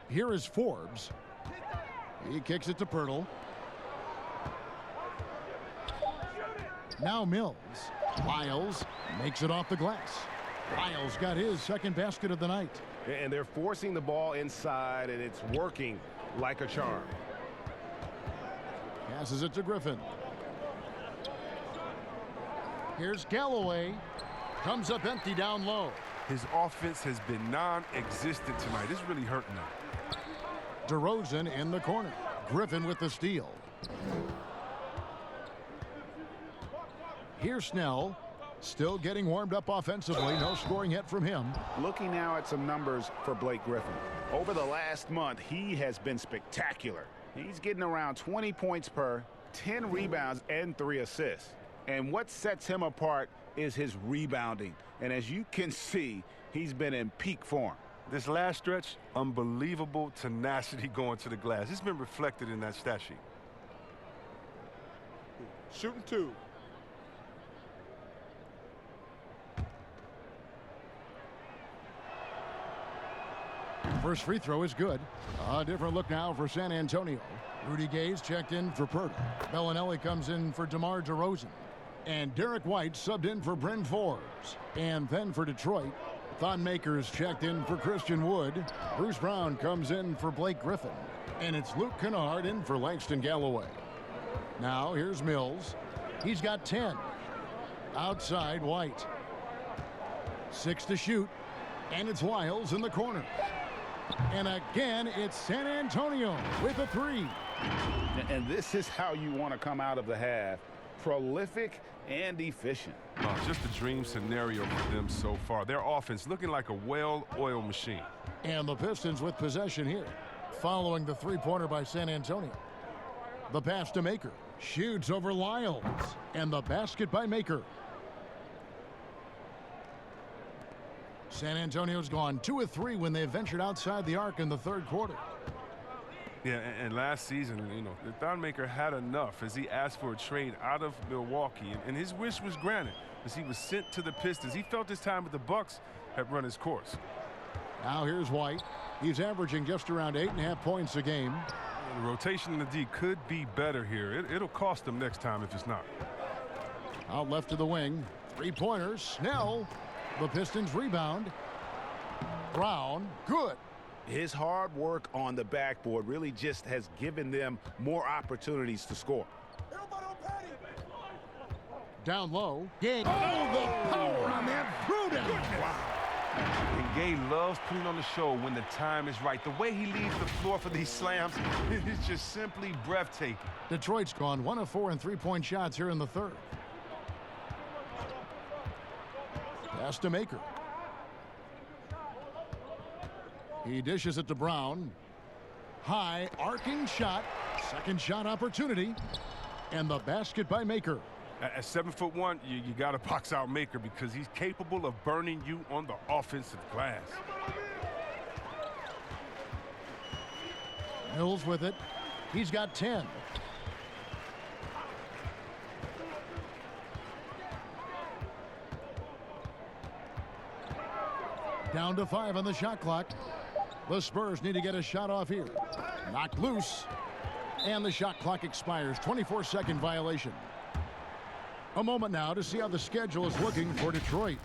Here is Forbes. He kicks it to Pirtle. Now Mills. Lyles makes it off the glass. Lyles got his second basket of the night. And they're forcing the ball inside, and it's working like a charm. Passes it to Griffin. Here's Galloway. Comes up empty down low. His offense has been non-existent tonight. It's really hurting him. DeRozan in the corner. Griffin with the steal. Here's Snell. Still getting warmed up offensively. No scoring yet from him. Looking now at some numbers for Blake Griffin. Over the last month, he has been spectacular. He's getting around 20 points per, 10 rebounds, and 3 assists. And what sets him apart is his rebounding. And as you can see, he's been in peak form. This last stretch, unbelievable tenacity going to the glass. It's been reflected in that stat sheet. Shooting 2. First free throw is good. A different look now for San Antonio. Rudy Gay's checked in for Pirtle. Bellinelli comes in for DeMar DeRozan. And Derek White subbed in for Bryn Forbes. And then for Detroit, Thon Maker's checked in for Christian Wood. Bruce Brown comes in for Blake Griffin. And it's Luke Kennard in for Langston Galloway. Now here's Mills. He's got 10. Outside White. 6 to shoot. And it's Lyles in the corner. And again, it's San Antonio with a 3. And this is how you want to come out of the half. Prolific and efficient. Just a dream scenario for them so far. Their offense looking like a well-oiled machine. And the Pistons with possession here. Following the three-pointer by San Antonio. The pass to Maker. Shoots over Lyles. And the basket by Maker. San Antonio's gone 2 of 3 when they ventured outside the arc in the third quarter. Yeah, and last season, the Thon Maker had enough as he asked for a trade out of Milwaukee, and his wish was granted as he was sent to the Pistons. He felt his time with the Bucks had run his course. Now here's White. He's averaging just around 8.5 points a game. The rotation in the D could be better here. It'll cost them next time if it's not. Out left to the wing. 3-pointers. Snell. The Pistons rebound. Brown. Good. His hard work on the backboard really just has given them more opportunities to score. Down low. Gay. Oh, the power on that. Prudent. Wow. And Gay loves putting on the show when the time is right. The way he leaves the floor for these slams is just simply breathtaking. Detroit's gone 1 of 4 in 3-point shots here in the third. Pass to Maker. He dishes it to Brown. High arcing shot. Second shot opportunity. And the basket by Maker. At 7'1", you got to box out Maker because he's capable of burning you on the offensive glass. Mills with it. He's got 10. Down to 5 on the shot clock. The Spurs need to get a shot off here. Knocked loose. And the shot clock expires. 24-second violation. A moment now to see how the schedule is looking for Detroit.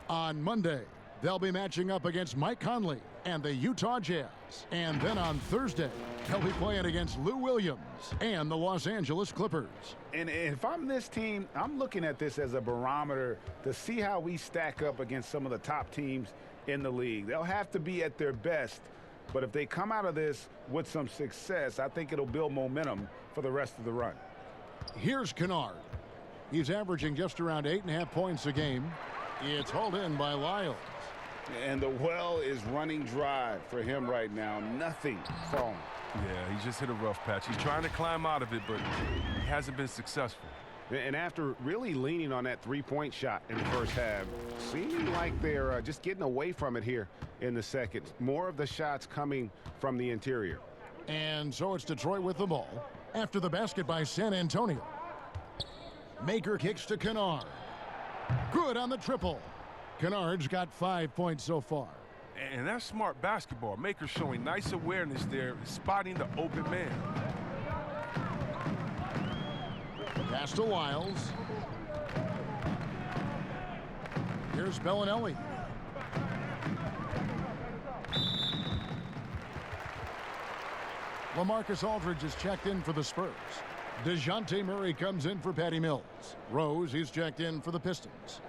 On Monday, they'll be matching up against Mike Conley and the Utah Jazz. And then on Thursday, they'll be playing against Lou Williams and the Los Angeles Clippers. And if I'm this team, I'm looking at this as a barometer to see how we stack up against some of the top teams in the league. They'll have to be at their best, but if they come out of this with some success, I think it'll build momentum for the rest of the run. Here's Kennard. He's averaging just around 8.5 points a game. It's hauled in by Lyles. And the well is running dry for him right now. Nothing falling. Yeah, he just hit a rough patch. He's trying to climb out of it, but he hasn't been successful. And after really leaning on that three-point shot in the first half, seeming like they're just getting away from it here in the second. More of the shots coming from the interior. And so it's Detroit with the ball after the basket by San Antonio. Maker kicks to Kennard. Good on the triple. Kennard's got 5 points so far. And that's smart basketball. Maker showing nice awareness there, spotting the open man. Pass to Lyles. Here's Bellinelli. LaMarcus Aldridge is checked in for the Spurs. DeJounte Murray comes in for Patty Mills. Rose, he's checked in for the Pistons.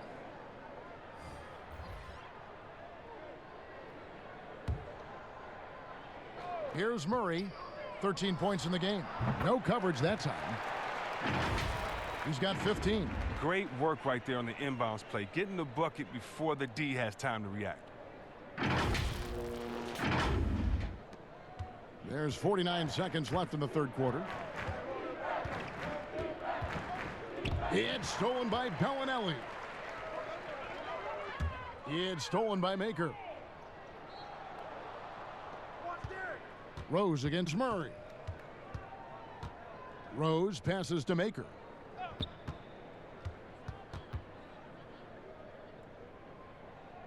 Here's Murray. 13 points in the game. No coverage that time. He's got 15. Great work right there on the inbounds play. Getting the bucket before the D has time to react. There's 49 seconds left in the third quarter. It's stolen by Bellinelli. It's stolen by Maker. Rose against Murray. Rose passes to Maker.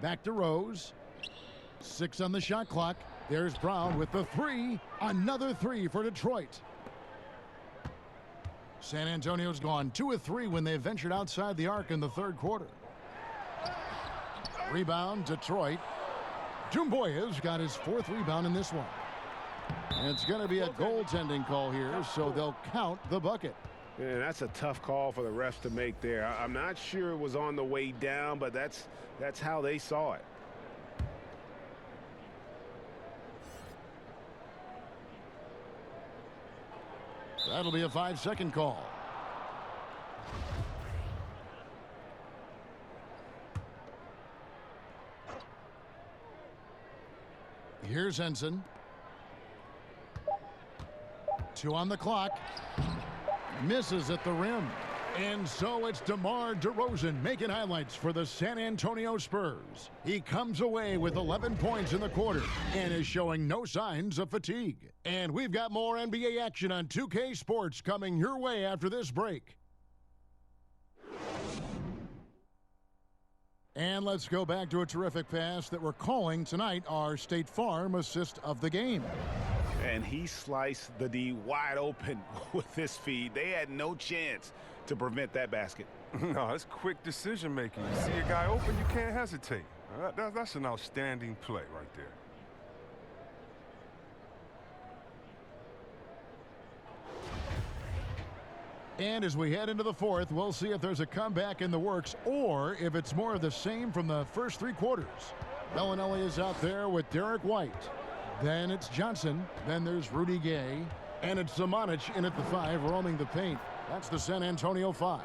Back to Rose. 6 on the shot clock. There's Brown with the three. Another three for Detroit. San Antonio's gone 2 of 3 when they ventured outside the arc in the third quarter. Rebound, Detroit. Doumbouya's got his 4th rebound in this one. It's going to be a goaltending call here, so they'll count the bucket. And that's a tough call for the refs to make there. I'm not sure it was on the way down, but that's how they saw it. That'll be a 5-second call. Here's Henson. 2 on the clock. Misses at the rim. And so it's DeMar DeRozan making highlights for the San Antonio Spurs. He comes away with 11 points in the quarter and is showing no signs of fatigue. And we've got more NBA action on 2K Sports coming your way after this break. And let's go back to a terrific pass that we're calling tonight our State Farm assist of the game. And he sliced the D wide open with this feed. They had no chance to prevent that basket. No, that's quick decision making. You see a guy open, you can't hesitate. That's an outstanding play right there. And as we head into the fourth, we'll see if there's a comeback in the works or if it's more of the same from the first 3 quarters. Bellinelli is out there with Derek White. Then it's Johnson. Then there's Rudy Gay. And it's Zamanic in at the 5, roaming the paint. That's the San Antonio 5.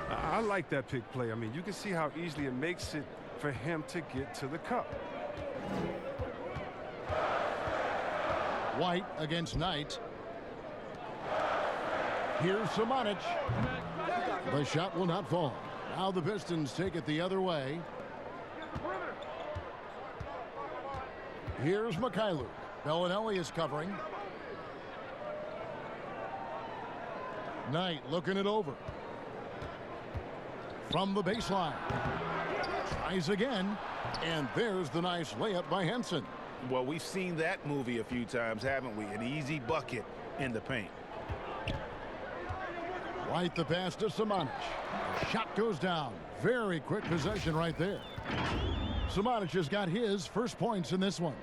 I like that pick play. I mean, you can see how easily it makes it for him to get to the cup. White against Knight. Here's Zamanic. The shot will not fall. Now the Pistons take it the other way. Here's Mikhailuk. Bellinelli is covering. Knight looking it over. From the baseline. Tries again. And there's the nice layup by Henson. Well, we've seen that movie a few times, haven't we? An easy bucket in the paint. White the pass to Zamanic. Shot goes down. Very quick possession right there. Zamanic has got his first points in this one.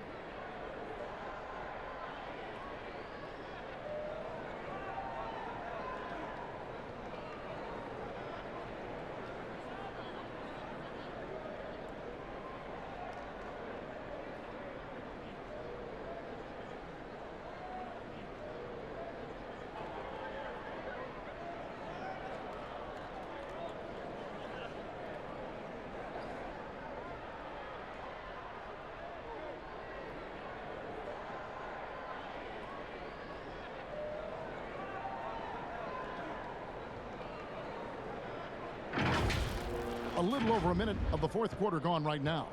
A little over a minute of the fourth quarter gone right now.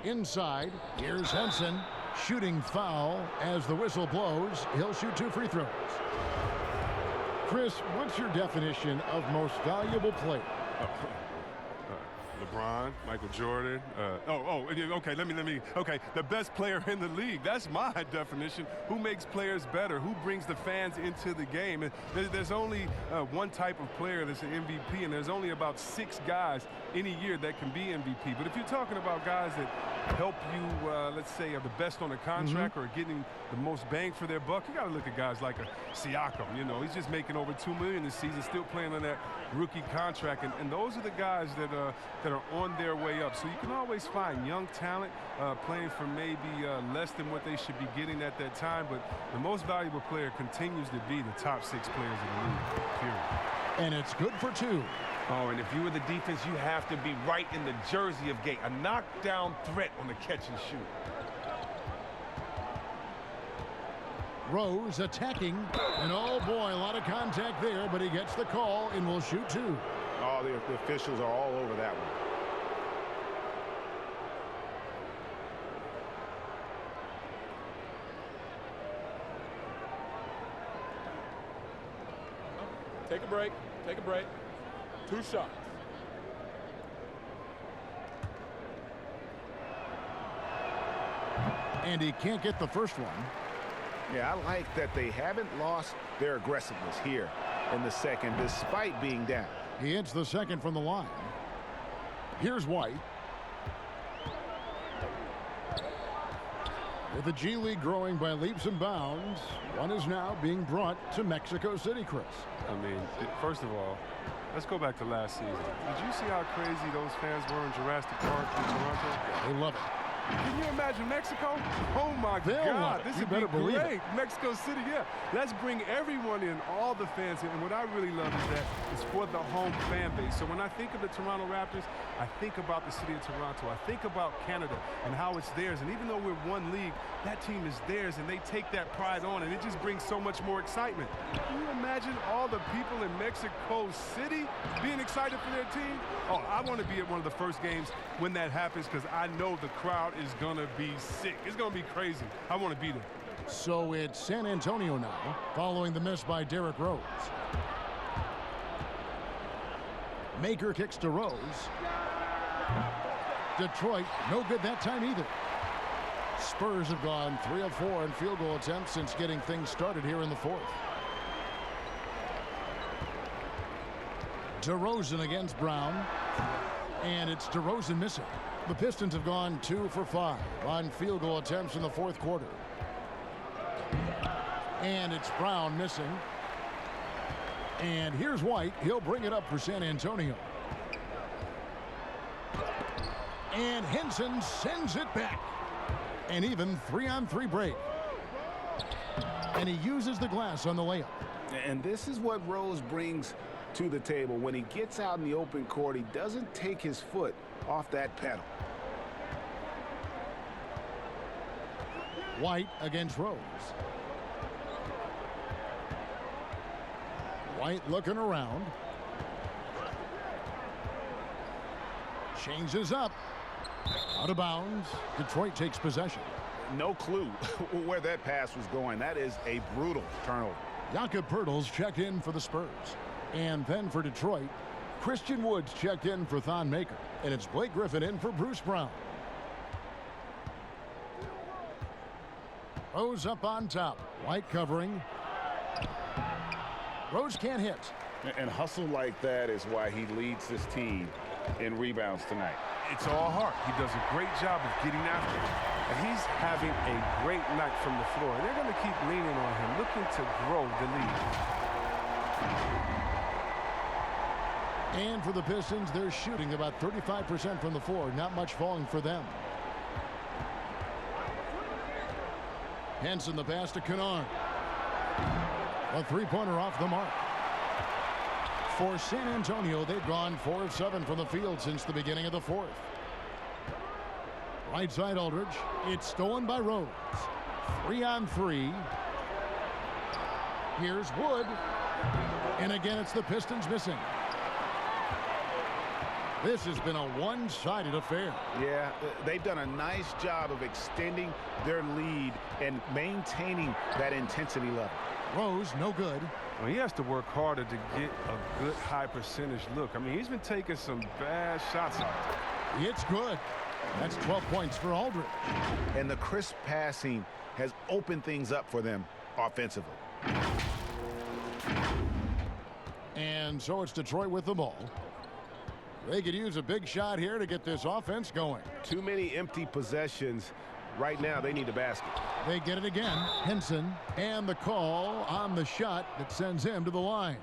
Inside, here's Henson. Shooting foul as the whistle blows. He'll shoot 2 free throws. Chris, what's your definition of most valuable player? LeBron, Michael Jordan. Okay, okay, the best player in the league. That's my definition. Who makes players better? Who brings the fans into the game? And there's only one type of player that's an MVP, and there's only about 6 guys in a year that can be MVP. But if you're talking about guys that help you, let's say, are the best on a contract or getting the most bang for their buck, you got to look at guys like a Siakam. You know, he's just making over $2 million this season, still playing on that rookie contract. And those are the guys that are on their way up. So you can always find young talent playing for maybe less than what they should be getting at that time. But the most valuable player continues to be the top 6 players in the league, period. And it's good for 2. Oh, and if you were the defense, you have to be right in the jersey of Gay. A knockdown threat on the catch and shoot. Rose attacking, and oh boy, a lot of contact there, but he gets the call and will shoot 2. Oh, the officials are all over that one. Take a break. Take a break. 2 shots. And he can't get the first one. Yeah, I like that they haven't lost their aggressiveness here in the second, despite being down. He hits the second from the line. Here's White. With the G League growing by leaps and bounds, one is now being brought to Mexico City, Chris. I mean, first of all, let's go back to last season. Did you see how crazy those fans were in Jurassic Park in Toronto? They love it. Can you imagine Mexico? Oh my God, this would be great. Mexico City, yeah. Let's bring everyone in, all the fans in. And what I really love is that it's for the home fan base. So when I think of the Toronto Raptors, I think about the city of Toronto. I think about Canada and how it's theirs. And even though we're one league, that team is theirs, and they take that pride on, and it just brings so much more excitement. Can you imagine all the people in Mexico City being excited for their team? Oh, I want to be at one of the first games when that happens, because I know the crowd is going to be sick. It's going to be crazy. I want to be there. So it's San Antonio now, following the miss by Derrick Rose. Maker kicks to Rose. Detroit, no good that time either. Spurs have gone 3 of 4 in field goal attempts since getting things started here in the fourth. DeRozan against Brown. And it's DeRozan missing. The Pistons have gone 2 for 5 on field goal attempts in the fourth quarter. And it's Brown missing. And here's White. He'll bring it up for San Antonio. And Henson sends it back. An even 3-on-3 break. And he uses the glass on the layup. And this is what Rose brings to the table. When he gets out in the open court, he doesn't take his foot off that pedal. White against Rose. White looking around. Changes up. Out of bounds. Detroit takes possession. No clue where that pass was going. That is a brutal turnover. Jakob Poeltl's checked in for the Spurs. And then for Detroit, Christian Woods checked in for Thon Maker. And it's Blake Griffin in for Bruce Brown. Rose up on top. White covering. Rose can't hit. And hustle like that is why he leads this team in rebounds tonight. It's all heart. He does a great job of getting after it. And he's having a great night from the floor. And they're going to keep leaning on him, looking to grow the lead. And for the Pistons, they're shooting about 35% from the floor. Not much falling for them. Henson the pass to Kennard. A three-pointer off the mark. For San Antonio, they've gone 4 of 7 from the field since the beginning of the fourth. Right side Aldridge. It's stolen by Rose. 3-on-3. Here's Wood. And again, it's the Pistons missing. This has been a one-sided affair. Yeah, they've done a nice job of extending their lead and maintaining that intensity level. Rose, no good. Well, he has to work harder to get a good high percentage look. I mean, he's been taking some bad shots out there. It's good. That's 12 points for Aldridge. And the crisp passing has opened things up for them offensively. And so it's Detroit with the ball. They could use a big shot here to get this offense going. Too many empty possessions. Right now, they need a basket. They get it again. Henson, and the call on the shot that sends him to the line.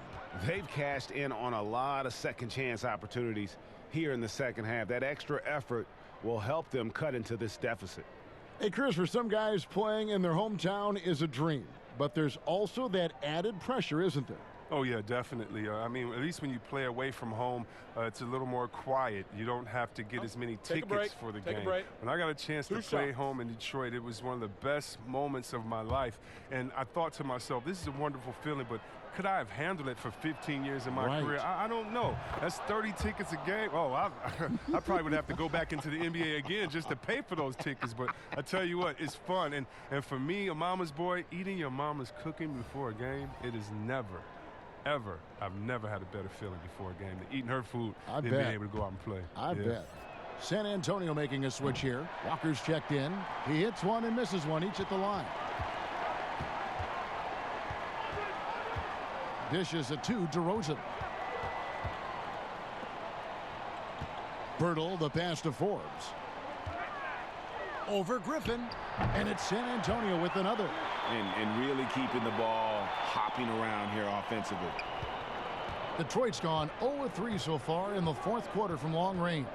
They've cashed in on a lot of second chance opportunities here in the second half. That extra effort will help them cut into this deficit. Hey, Chris, for some guys, playing in their hometown is a dream. But there's also that added pressure, isn't there? Oh, yeah, definitely. I mean, at least when you play away from home, it's a little more quiet. You don't have to get as many tickets for the game. When I got a chance to play home in Detroit, it was one of the best moments of my life. And I thought to myself, this is a wonderful feeling, but could I have handled it for 15 years in my career? I don't know. That's 30 tickets a game. Oh, I probably would have to go back into the NBA again just to pay for those tickets. But I tell you what, it's fun. And for me, a mama's boy, eating your mama's cooking before a game, it is never, ever, I've never had a better feeling before a game than eating her food than being able to go out and play. I bet. San Antonio making a switch here. Walker's checked in. He hits one and misses one, each at the line. Dishes it to DeRozan. Birtle, the pass to Forbes. Over Griffin. And it's San Antonio with another. And really keeping the ball hopping around here offensively. Detroit's gone 0-3 so far in the fourth quarter from long range.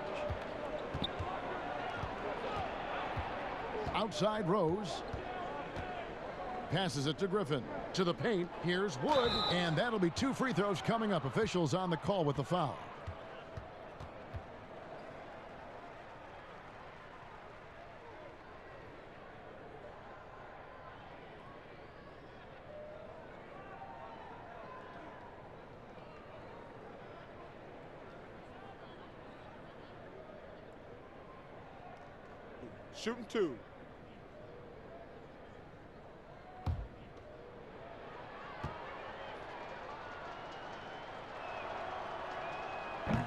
Outside Rose. Passes it to Griffin. To the paint. Here's Wood. And that'll be 2 free throws coming up. Officials on the call with the foul. Shooting 2.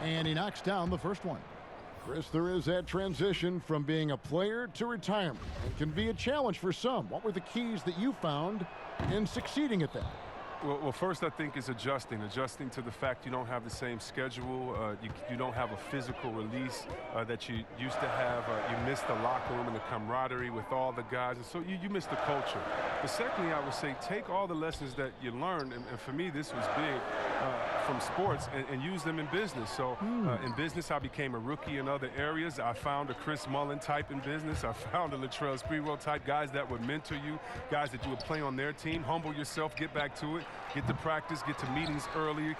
And he knocks down the first one. Chris, there is that transition from being a player to retirement. It can be a challenge for some. What were the keys that you found in succeeding at that? Well, first I think is adjusting to the fact you don't have the same schedule. You don't have a physical release that you used to have. You miss the locker room and the camaraderie with all the guys, and so you miss the culture. But secondly, I would say take all the lessons that you learned, and for me this was big, from sports, and use them in business. So in business I became a rookie in other areas. I found a Chris Mullin type in business. I found a Latrell Sprewell type, guys that would mentor you, guys that you would play on their team. Humble yourself, get back to it. Get to practice, get to meetings early,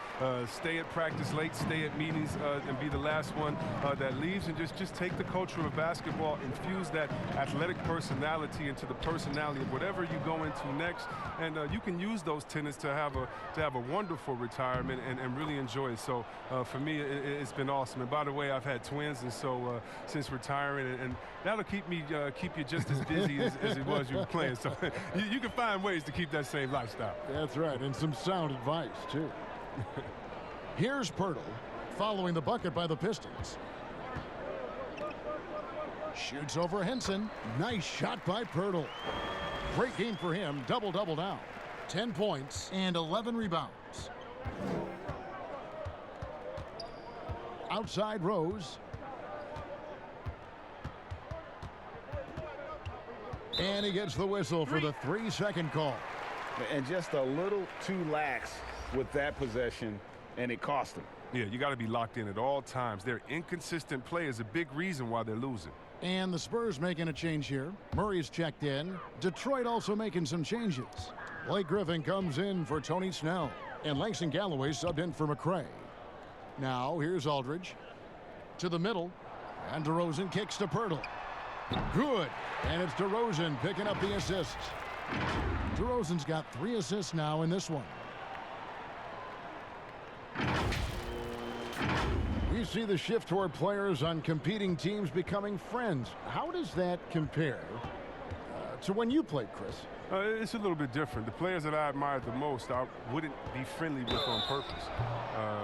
stay at practice late, stay at meetings, and be the last one that leaves, and just take the culture of basketball, infuse that athletic personality into the personality of whatever you go into next, and you can use those tenets to have a wonderful retirement and really enjoy it. So for me, it's been awesome. And by the way, I've had twins, and so since retiring, and that'll keep you just as busy as it was you were playing. So you can find ways to keep that same lifestyle. That's right, and some sound advice, too. Here's Pirtle, following the bucket by the Pistons. Shoots over Henson. Nice shot by Pirtle. Great game for him. Double-double now. 10 points and 11 rebounds. Outside Rose. And he gets the whistle for the 3-second call. And just a little too lax with that possession, and it cost them. Yeah, you got to be locked in at all times. Their inconsistent play is a big reason why they're losing. And the Spurs making a change here. Murray's checked in. Detroit also making some changes. Blake Griffin comes in for Tony Snell. And Langston Galloway subbed in for McRae. Now, here's Aldridge. To the middle. And DeRozan kicks to Pirtle. Good. And it's DeRozan picking up the assist. DeRozan's got 3 assists now in this one. We We see the shift toward players on competing teams becoming friends. How does that compare to when you played, Chris? It's a little bit different. The players that I admired the most, I wouldn't be friendly with on purpose.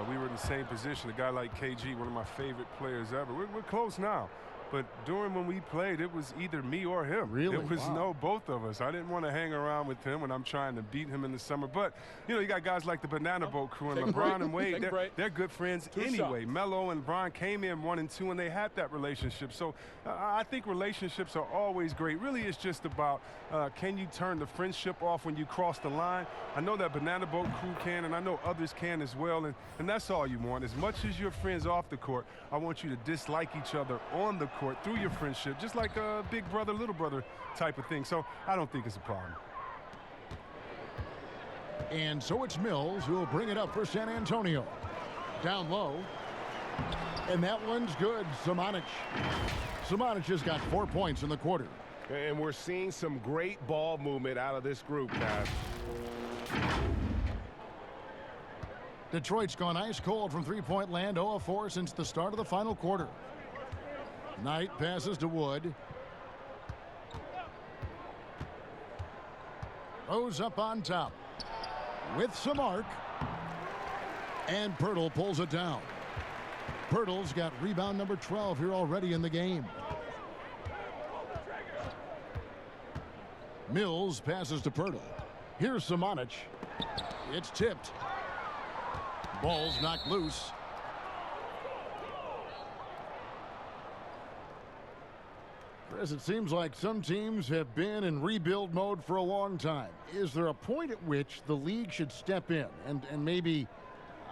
We were in the same position. A guy like KG, one of my favorite players ever. We're close now. But during when we played, it was either me or him. Really? It was Wow. both of us. I didn't want to hang around with him when I'm trying to beat him in the summer. But, you know, you got guys like the Banana Boat crew and LeBron and Wade. They're good friends anyway. Melo and Bron came in 1 and 2, and they had that relationship. So I think relationships are always great. Really, it's just about can you turn the friendship off when you cross the line? I know that Banana Boat crew can, and I know others can as well. And that's all you want. As much as you're friends off the court, I want you to dislike each other on the court through your friendship, just like a big brother, little brother type of thing. So I don't think it's a problem. And so it's Mills who will bring it up for San Antonio. Down low. And that one's good. Samanic has got 4 points in the quarter. And we're seeing some great ball movement out of this group, guys. Detroit's gone ice cold from three-point land, 0 of 4 since the start of the final quarter. Knight passes to Wood. Rose up on top with some arc. And Pirtle pulls it down. Pirtle's got rebound number 12 here already in the game. Mills passes to Pirtle. Here's Samanic. It's tipped. Ball's knocked loose. Chris, it seems like some teams have been in rebuild mode for a long time. Is there a point at which the league should step in and maybe,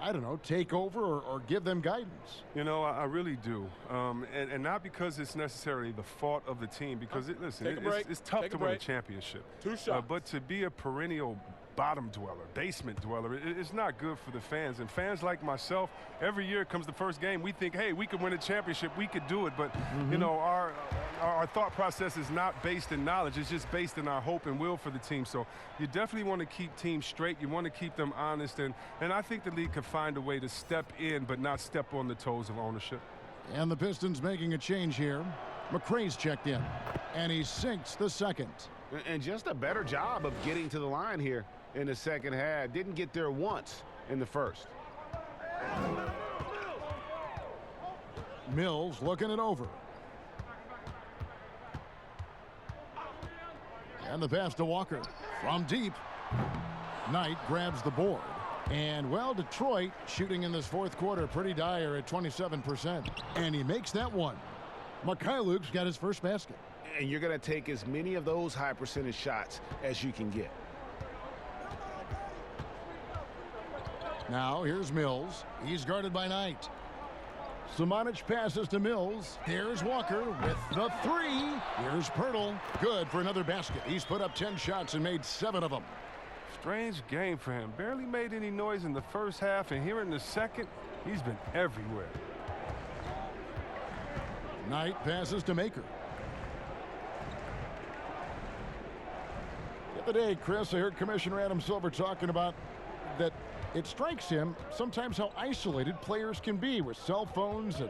I don't know, take over or give them guidance? You know, I really do. And not because it's necessarily the fault of the team, because, it's tough to win a championship. 2 shots. But to be a perennial bottom dweller, basement dweller, it's not good for the fans. And fans like myself, every year comes the first game, we think, hey, we could win a championship, we could do it. But, you know, our thought process is not based in knowledge. It's just based in our hope and will for the team. So you definitely want to keep teams straight. You want to keep them honest. And I think the league can find a way to step in but not step on the toes of ownership. And the Pistons making a change here. McRae's checked in, and he sinks the second. And just a better job of getting to the line here in the second half. Didn't get there once in the first. Mills looking it over. And the pass to Walker from deep. Knight grabs the board. And, well, Detroit shooting in this fourth quarter pretty dire at 27%. And he makes that one. Mikhailuk's got his first basket. And you're going to take as many of those high percentage shots as you can get. Now here's Mills. He's guarded by Knight. Samanic passes to Mills. Here's Walker with the three. Here's Pirtle. Good for another basket. He's put up 10 shots and made 7 of them. Strange game for him. Barely made any noise in the first half, and here in the second, he's been everywhere. Knight passes to Maker. The other day, Chris, I heard Commissioner Adam Silver talking about that it strikes him sometimes how isolated players can be with cell phones and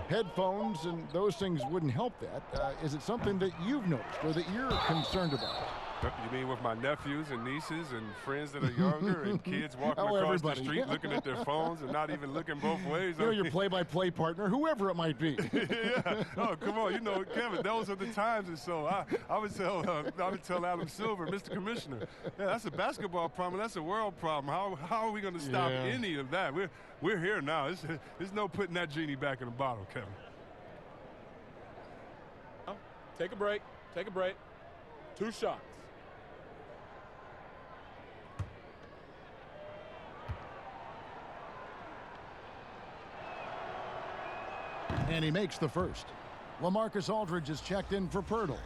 headphones, and those things wouldn't help that. Is it something that you've noticed or that you're concerned about? You mean with my nephews and nieces and friends that are younger and kids walking across the street looking at their phones and not even looking both ways? You know, your play-by-play partner, whoever it might be. Yeah. Oh, come on. You know, Kevin, those are the times. And so I would tell Adam Silver, Mr. Commissioner, yeah, that's a basketball problem. That's a world problem. How are we going to stop any of that? We're here now. There's no putting that genie back in the bottle, Kevin. Take a break. Take a break. 2 shots. And he makes the first. LaMarcus Aldridge is checked in for Pirtle.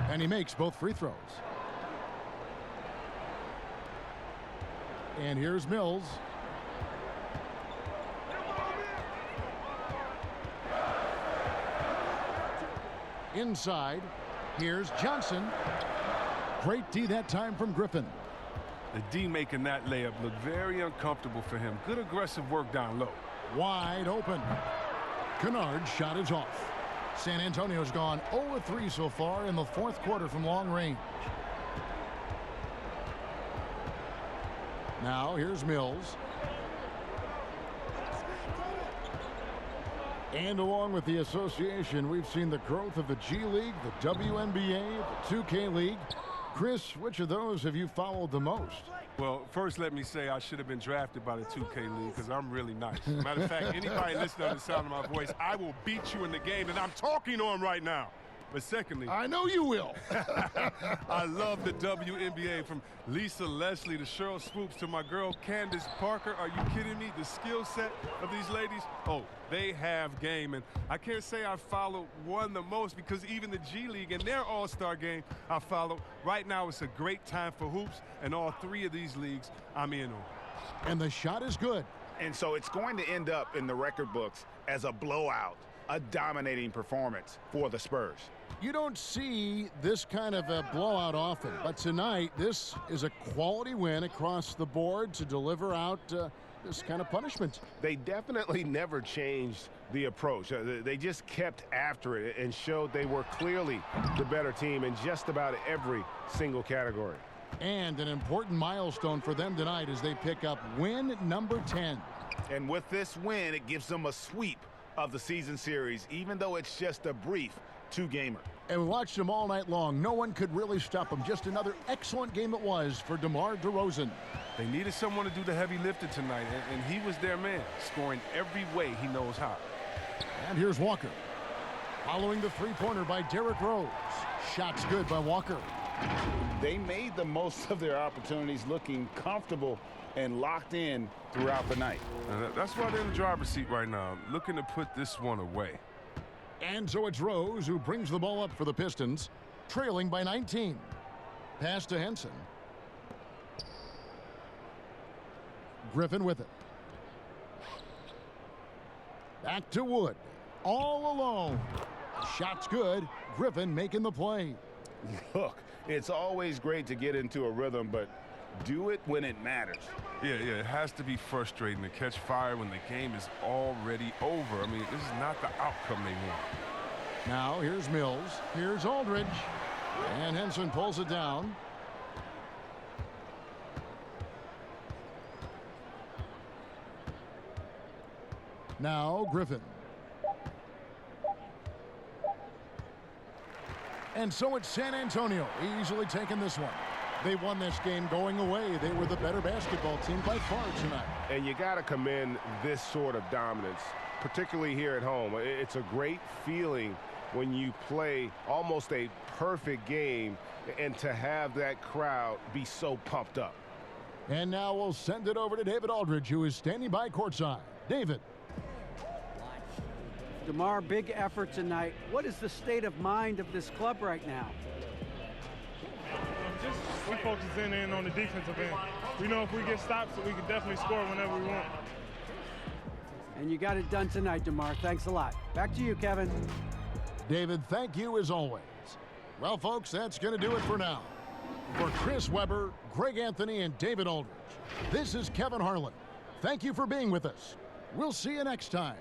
And he makes both free throws. And here's Mills. Inside, here's Johnson. Great D that time from Griffin. The D making that layup look very uncomfortable for him. Good aggressive work down low. Wide open. Kennard's shot is off. San Antonio's gone 0-3 so far in the fourth quarter from long range. Now here's Mills. And along with the association, we've seen the growth of the G League, the WNBA, the 2K League. Chris, which of those have you followed the most? Well, first let me say I should have been drafted by the 2K League because I'm really nice. Matter of fact, anybody listening to the sound of my voice, I will beat you in the game that I'm talking on right now. But secondly, I know you will. I love the WNBA, from Lisa Leslie to Cheryl Swoops to my girl Candace Parker. Are you kidding me? The skill set of these ladies, oh, they have game. And I can't say I follow one the most because even the G League and their all-star game I follow. Right now it's a great time for hoops, and all three of these leagues I'm in on. And the shot is good. And so it's going to end up in the record books as a blowout, a dominating performance for the Spurs. You don't see this kind of a blowout often, but tonight this is a quality win across the board to deliver out this kind of punishment. They definitely never changed the approach. They just kept after it and showed they were clearly the better team in just about every single category. And an important milestone for them tonight as they pick up win number 10. And with this win, it gives them a sweep of the season series, even though it's just a brief two-gamer. And we watched them all night long. No one could really stop them. Just another excellent game it was for DeMar DeRozan. They needed someone to do the heavy lifting tonight, and he was their man, scoring every way he knows how. And here's Walker. Following the three-pointer by Derrick Rose. Shots good by Walker. They made the most of their opportunities, looking comfortable and locked in throughout the night. That's why they're in the driver's seat right now, looking to put this one away. And so it's Rose who brings the ball up for the Pistons, trailing by 19. Pass to Henson. Griffin with it. Back to Wood. All alone. Shot's good. Griffin making the play. Look, it's always great to get into a rhythm, but do it when it matters. Yeah, it has to be frustrating to catch fire when the game is already over. I mean, this is not the outcome they want. Now, here's Mills. Here's Aldridge. And Henson pulls it down. Now, Griffin. And so it's San Antonio easily taking this one. They won this game going away. They were the better basketball team by far tonight. And you got to commend this sort of dominance, particularly here at home. It's a great feeling when you play almost a perfect game and to have that crowd be so pumped up. And now we'll send it over to David Aldridge, who is standing by courtside. David. DeMar, big effort tonight. What is the state of mind of this club right now? We focus in on the defensive end. We know if we get stops, we can definitely score whenever we want. And you got it done tonight, DeMar. Thanks a lot. Back to you, Kevin. David, thank you as always. Well, folks, that's going to do it for now. For Chris Webber, Greg Anthony, and David Aldridge, this is Kevin Harlan. Thank you for being with us. We'll see you next time.